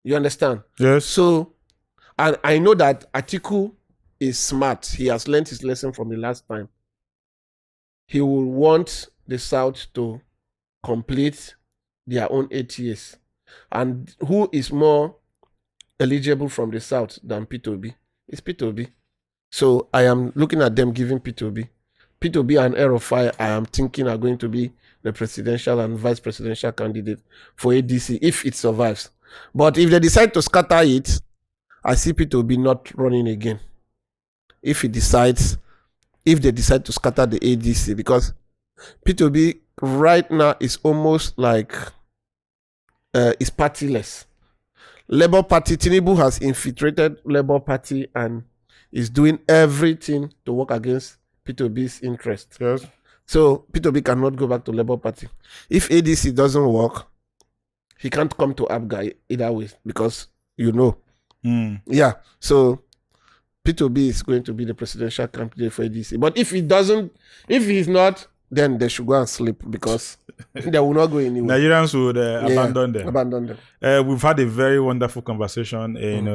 [SPEAKER 1] You understand?
[SPEAKER 2] Yes.
[SPEAKER 1] So, and I know that Atiku is smart. He has learned his lesson from the last time. He will want the South to complete their own 8 years. And who is more eligible from the South than Peter Obi? It's Peter Obi. So I am looking at them giving Peter Obi. Peter Obi and El-Rufai, I am thinking are going to be the presidential and vice presidential candidate for ADC if it survives. But if they decide to scatter it I see Peter Obi not running again. If they decide to scatter the ADC, because Peter Obi right now is almost like is partyless. Labour Party, Tinubu has infiltrated Labour Party and is doing everything to work against Peter Obi's interest.
[SPEAKER 2] Yes.
[SPEAKER 1] So Peter Obi cannot go back to Labour Party. If ADC doesn't work, he can't come to Abuja either way, because Yeah. So Peter Obi is going to be the presidential candidate for ADC. But if he's not, then they should go and sleep, because they will not go anywhere.
[SPEAKER 2] Nigerians would abandon them.
[SPEAKER 1] Abandon them.
[SPEAKER 2] We've had a very wonderful conversation. And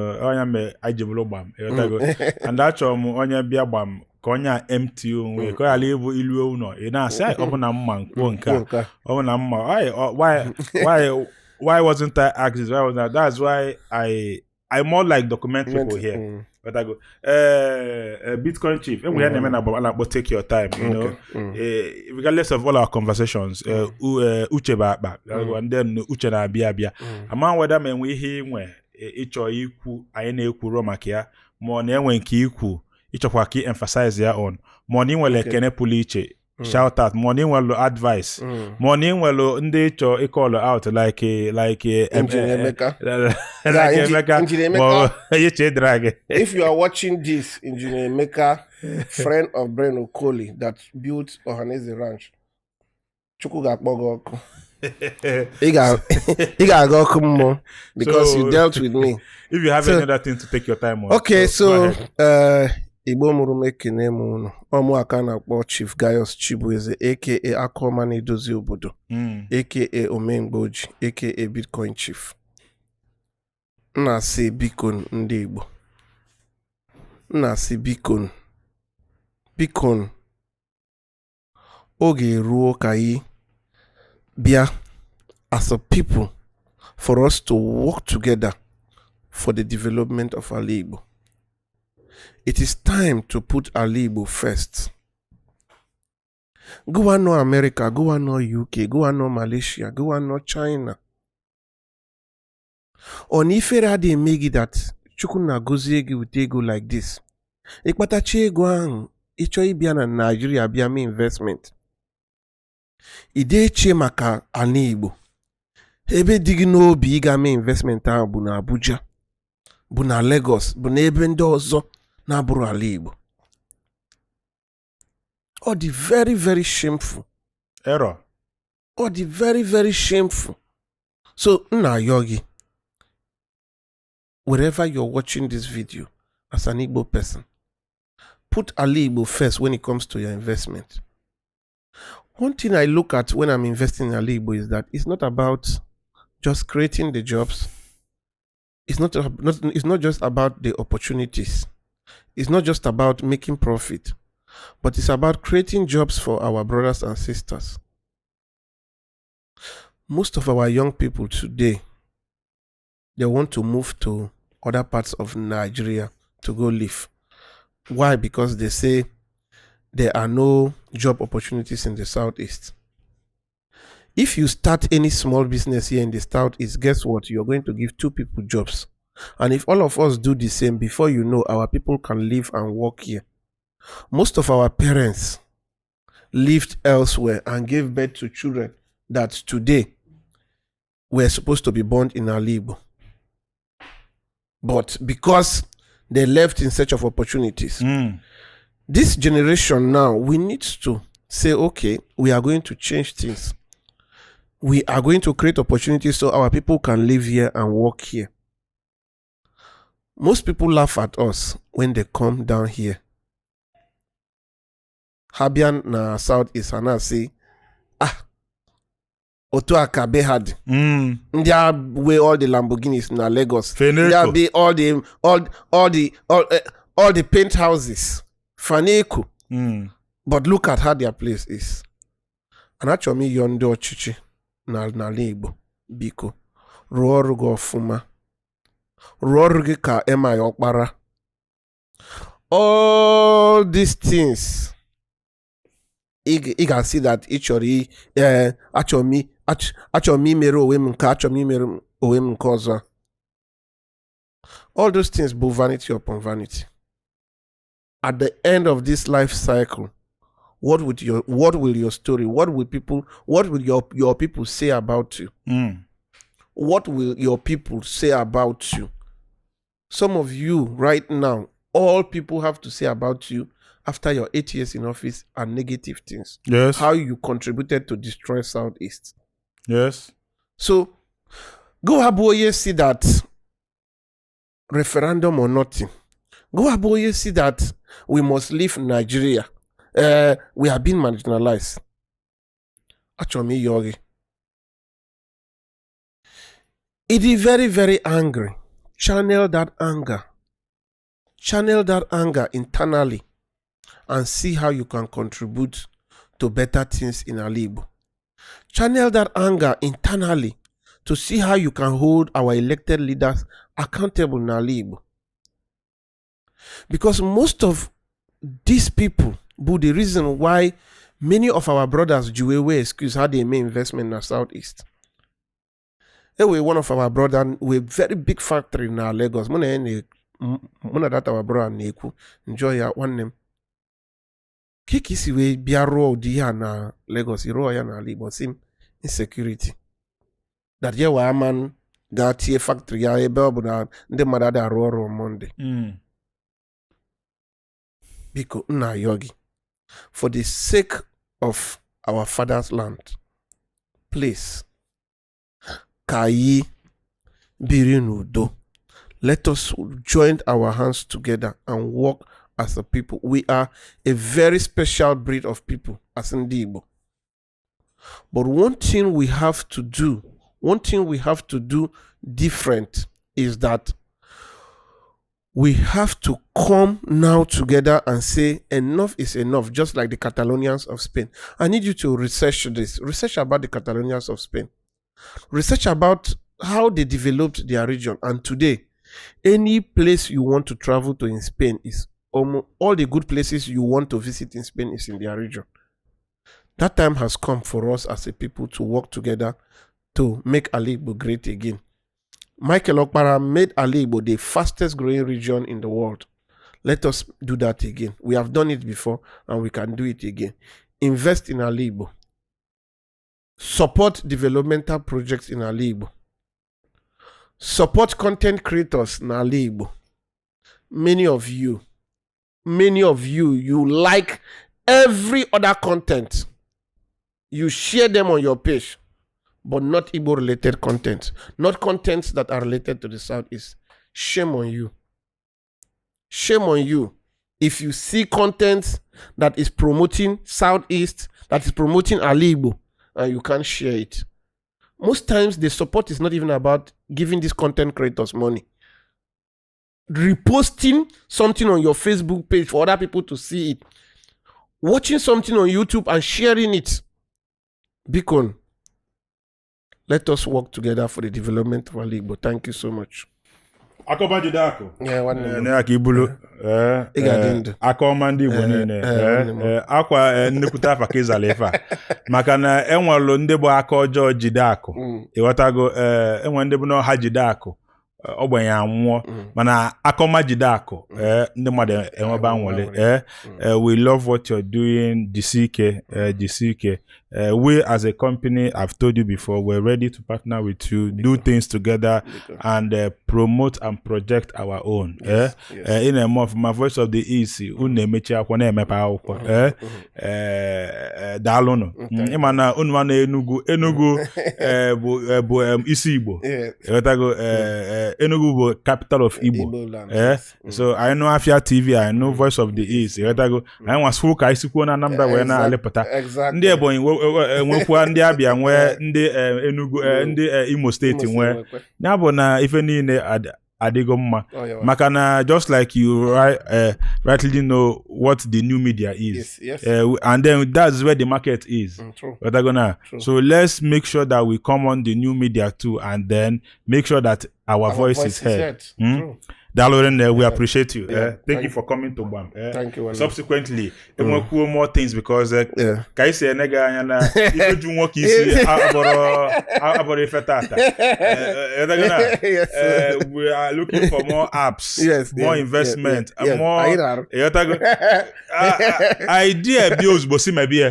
[SPEAKER 2] that's onye biabam konya empty we ko ale bu ilu no e na say obuna mma nko nka obuna mma why wasn't I asked this? Why was that? That's why I more like document people here. But I go Bitcoin Chief, and we had them about take your time, regardless of all our conversations. Uche back and then Uche na bia. Among whether men we hear when each or equal I na equal romakia more na enwe nke equal each of waki emphasize their own money wele kene puliche shout out money wele advice money wele ndị cho call out like
[SPEAKER 1] Engineer Meka. If you are watching this, Engineer Meka, friend of Brain Okoli that built Ohaneze Ranch, Chukwu ga-akpọgo ọkụ. Ị ga-aga ọkụ mmụọ because you dealt with me.
[SPEAKER 2] If you have any other thing to take your time on.
[SPEAKER 1] Okay, so Igbo mụrụ m ekene m unu. Ọmụ aka na-akpọ Chief Gaius Chibueze aka Akọma na-edozi obodo aka Omemgboji aka Bitcoin Chief. Na-asị bikon ndị Igbo. Na-asị bikon oge eruo ka anyị bịa as a people for us to work together for the development of Ala Igbo. It is time to put Ala Igbo first. Go and know America, go and know UK, go and know Malaysia, go and know China. On ifere dey make that Chukwu na-gozi ego with ego like this. Ikpatachi ego ahụ ịchọ ịbịa na Nigeria bịa mee investment. Ide eche maka Ala Igbo. Ebe dị gị n'obi ịga mee investment ahụ bụ na Abuja, bụ na Lagos, bụ na ebe ndị ọzọ na-abụrụ Ala Igbo. Ọ dị very very shameful.
[SPEAKER 2] Error.
[SPEAKER 1] Ọ dị very very shameful. So nna ayọ gị, wherever you're watching this video as an Igbo person, put Ala Igbo first when it comes to your investment. One thing I look at when I'm investing in Ala Igbo is that it's not about just creating the jobs. It's not just about the opportunities. It's not just about making profit, but it's about creating jobs for our brothers and sisters. Most of our young people today, they want to move to other parts of Nigeria to go live. Why? Because they say there are no job opportunities in the Southeast. If you start any small business here in the Southeast, guess what? You're going to give 2 people jobs. And if all of us do the same, before you know, our people can live and work here. Most of our parents lived elsewhere and gave birth to children that today were supposed to be born in Ala Igbo. But because they left in search of opportunities, this generation now, we need to say, okay, we are going to change things. We are going to create opportunities so our people can live here and work here. Most people laugh at us when they come down here. Habian na Southeast and I say, Otu Akabe had. There were all the Lamborghinis in Lagos. There be all the penthouses. Faneku. But look at how their place is. And actually, yondo chichi na Ala Igbo biko ruo ọrụ gị ọfụma. Ruo ọrụ gị ka ema ya ọkpara. All these things, you can see that actually, achọrọ m imere onwe m nke achọrọ m imere onwe m nke ọzọ. All those things be vanity upon vanity. At the end of this life cycle, what will your story, what will your people say about you? What will your people say about you? Some of you right now, all people have to say about you after your 8 years in office are negative things.
[SPEAKER 2] Yes.
[SPEAKER 1] How you contributed to destroy Southeast.
[SPEAKER 2] Yes.
[SPEAKER 1] So, go Aboye see that referendum or nothing. Go Aboye see that we must leave Nigeria. We have been marginalized. Achomi Yogi. It is very, very angry. Channel that anger. Channel that anger internally and see how you can contribute to better things in Igbo. Channel that anger internally to see how you can hold our elected leaders accountable in Igbo. Because most of these people, but the reason why many of our brothers Juwewe excuse how they make investment in the Southeast. Anyway, one of our brothers with very big factory in our Lagos. Mona that our brother Neku enjoy ya one name. Kiki si we biaro di ya na Lagos iro ya na Igbo sim insecurity. That ye wa man got a factory ya ebe obuda ndị mmadụ da arụ ọrụ Monday. Biko nna yogi. For the sake of our father's land, please, Kayi Birinudo, let us join our hands together and work as a people. We are a very special breed of people as Igbo. But one thing we have to do different is that we have to come now together and say enough is enough, just like the Catalonians of Spain. I need you to research this. Research about the Catalonians of Spain. Research about how they developed their region. And today, any place you want to travel to in Spain is almost all the good places you want to visit in Spain is in their region. That time has come for us as a people to work together to make Igbo great again. Michael Okpara made Igbo the fastest growing region in the world. Let us do that again. We have done it before and we can do it again. Invest in Igbo. Support developmental projects in Igbo. Support content creators in Igbo. Many of you, you like every other content. You share them on your page. But not Igbo related content. Not contents that are related to the Southeast. Shame on you. Shame on you. If you see content that is promoting Southeast, that is promoting Igbo, and you can't share it. Most times the support is not even about giving these content creators money. Reposting something on your Facebook page for other people to see it. Watching something on YouTube and sharing it. Beacon. Let us work together for the development of Igbo. Thank you so much.
[SPEAKER 2] Akọba Jidako.
[SPEAKER 1] Yeah, one name.
[SPEAKER 2] Ne akibulu. Akọma ndị Igbo niile. Akwa nnepụta afa ka ịzala ife a. Maka na enwelu ndị bụ aka ọjọọ Jidako. Ịghọtago enwe ndị bụ na ha Jidako. Ogbenye anwụọ mana akọma Jidako ndị mmadụ enweba nwole. We love what you're doing. Jisike. We as a company, I've told you before, we're ready to partner with you, do things together, and promote and project our own. Yes. In a month, my voice of the East, unemechi akwa na emepe akwụkwọ. Dalono. Imana unwana Enugu bụ isi Igbo. Enugu bụ capital of Igbo. So I know Afia TV, I know Voice of the East. I want to ka isi kwuo na Nnamdi wee na alepụta. Ndị Ebonyi nwekwa ndị Abia nwee ndị Enugu ndị Imo State nwee. Ya bụ na ife niile adigo mma. Maka na just like you rightly know what the new media is. Yes. And then that's where the market is. True. So let's make sure that we come on the new media too and then make sure that our voice is heard. Dalorene, we appreciate you. Thank you for coming to BAM.
[SPEAKER 1] Thank you.
[SPEAKER 2] Subsequently, we cool more things because kai say nega na if you work easy aboro fetata. We are looking for more apps, more investment, more idea bills bosi maybe.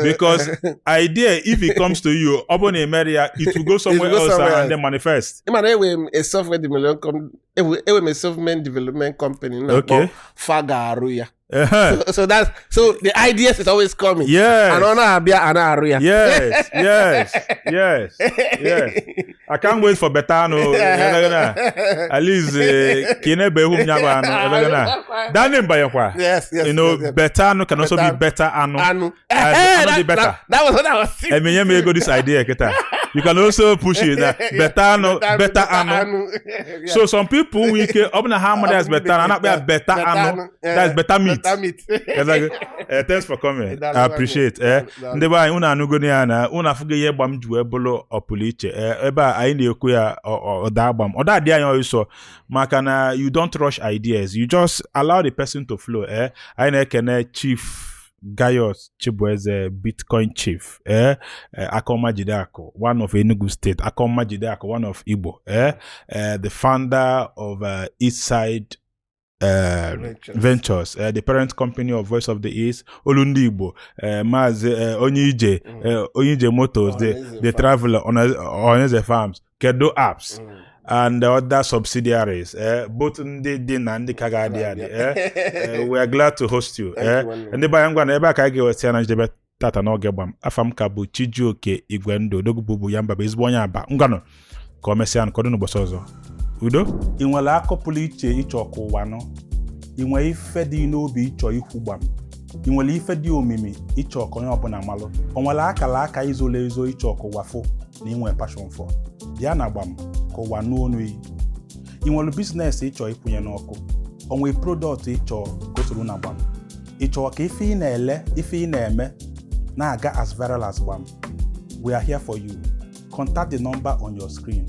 [SPEAKER 2] Because idea if it comes to you, open a media, it will go somewhere else and then manifest.
[SPEAKER 1] A software development company now.
[SPEAKER 2] Okay.
[SPEAKER 1] Fagaruya. So the ideas is always coming.
[SPEAKER 2] Yes. Yes. I can't wait for Betano. At least kine be hum nyaba no. That name by kwa.
[SPEAKER 1] Yes.
[SPEAKER 2] You know, Betano can also be better anu. Better.
[SPEAKER 1] That was what I was thinking.
[SPEAKER 2] I mean, you go this idea, Keta. You can also push it that better anu. So some people we can open a hammer that's better and not better anu. That's better meat. Thanks for coming. I appreciate. Ndeba una anugoni ana una fuge ye gbam ju ebolo opuliche. Eba ayi na ekwu ya oda gbam. Oda dia yan so maka na you don't rush ideas. You just allow the person to flow. Ayi na ekene Chief Gaius Chibueze, Bitcoin chief, Akoma Jidako, one of Enugu State, Akoma Jidako, one of Igbo, the founder of Eastside Ventures, the parent company of Voice of the East, Olundi Igbo, Onyeji Motors, the traveler on the farms, Kedu apps. And the other subsidiaries, both Ndi and the Kagadi. We are glad to host you. And the Bayangwan, Eba Kage was challenged the Tata no Gebam, Afam Kabu, Chijoke, Igwendu, Dogubu Yamba, Bisbonyaba, Ungano, Commercian, Koduno Bosozo. Udo, in Walako Puliche, Ichoko Wano, in way fedi no be Choi Hubam. In Wali fedi o mimi, Ichoko Yopona Malo, on Walaka Laka Isolezo, Ichoko Wafo, Nimwe passion for. Diana Bam. Ko wanu onui inwolu business icho ipunye n'oko onwe product icho gosuru na gbam icho ka ife na ele ife na eme na aga as viral as gbam. We are here for you. Contact the number on your screen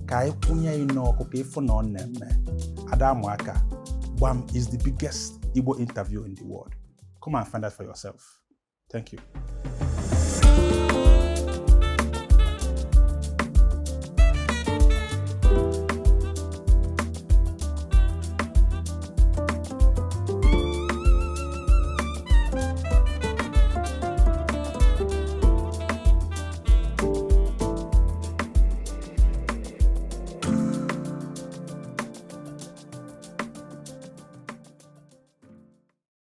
[SPEAKER 2] ka ipunye n'oko ka ife na on eme Adamu aka. Gbam is the biggest Igbo interview in the world. Come and find out for yourself. Thank you.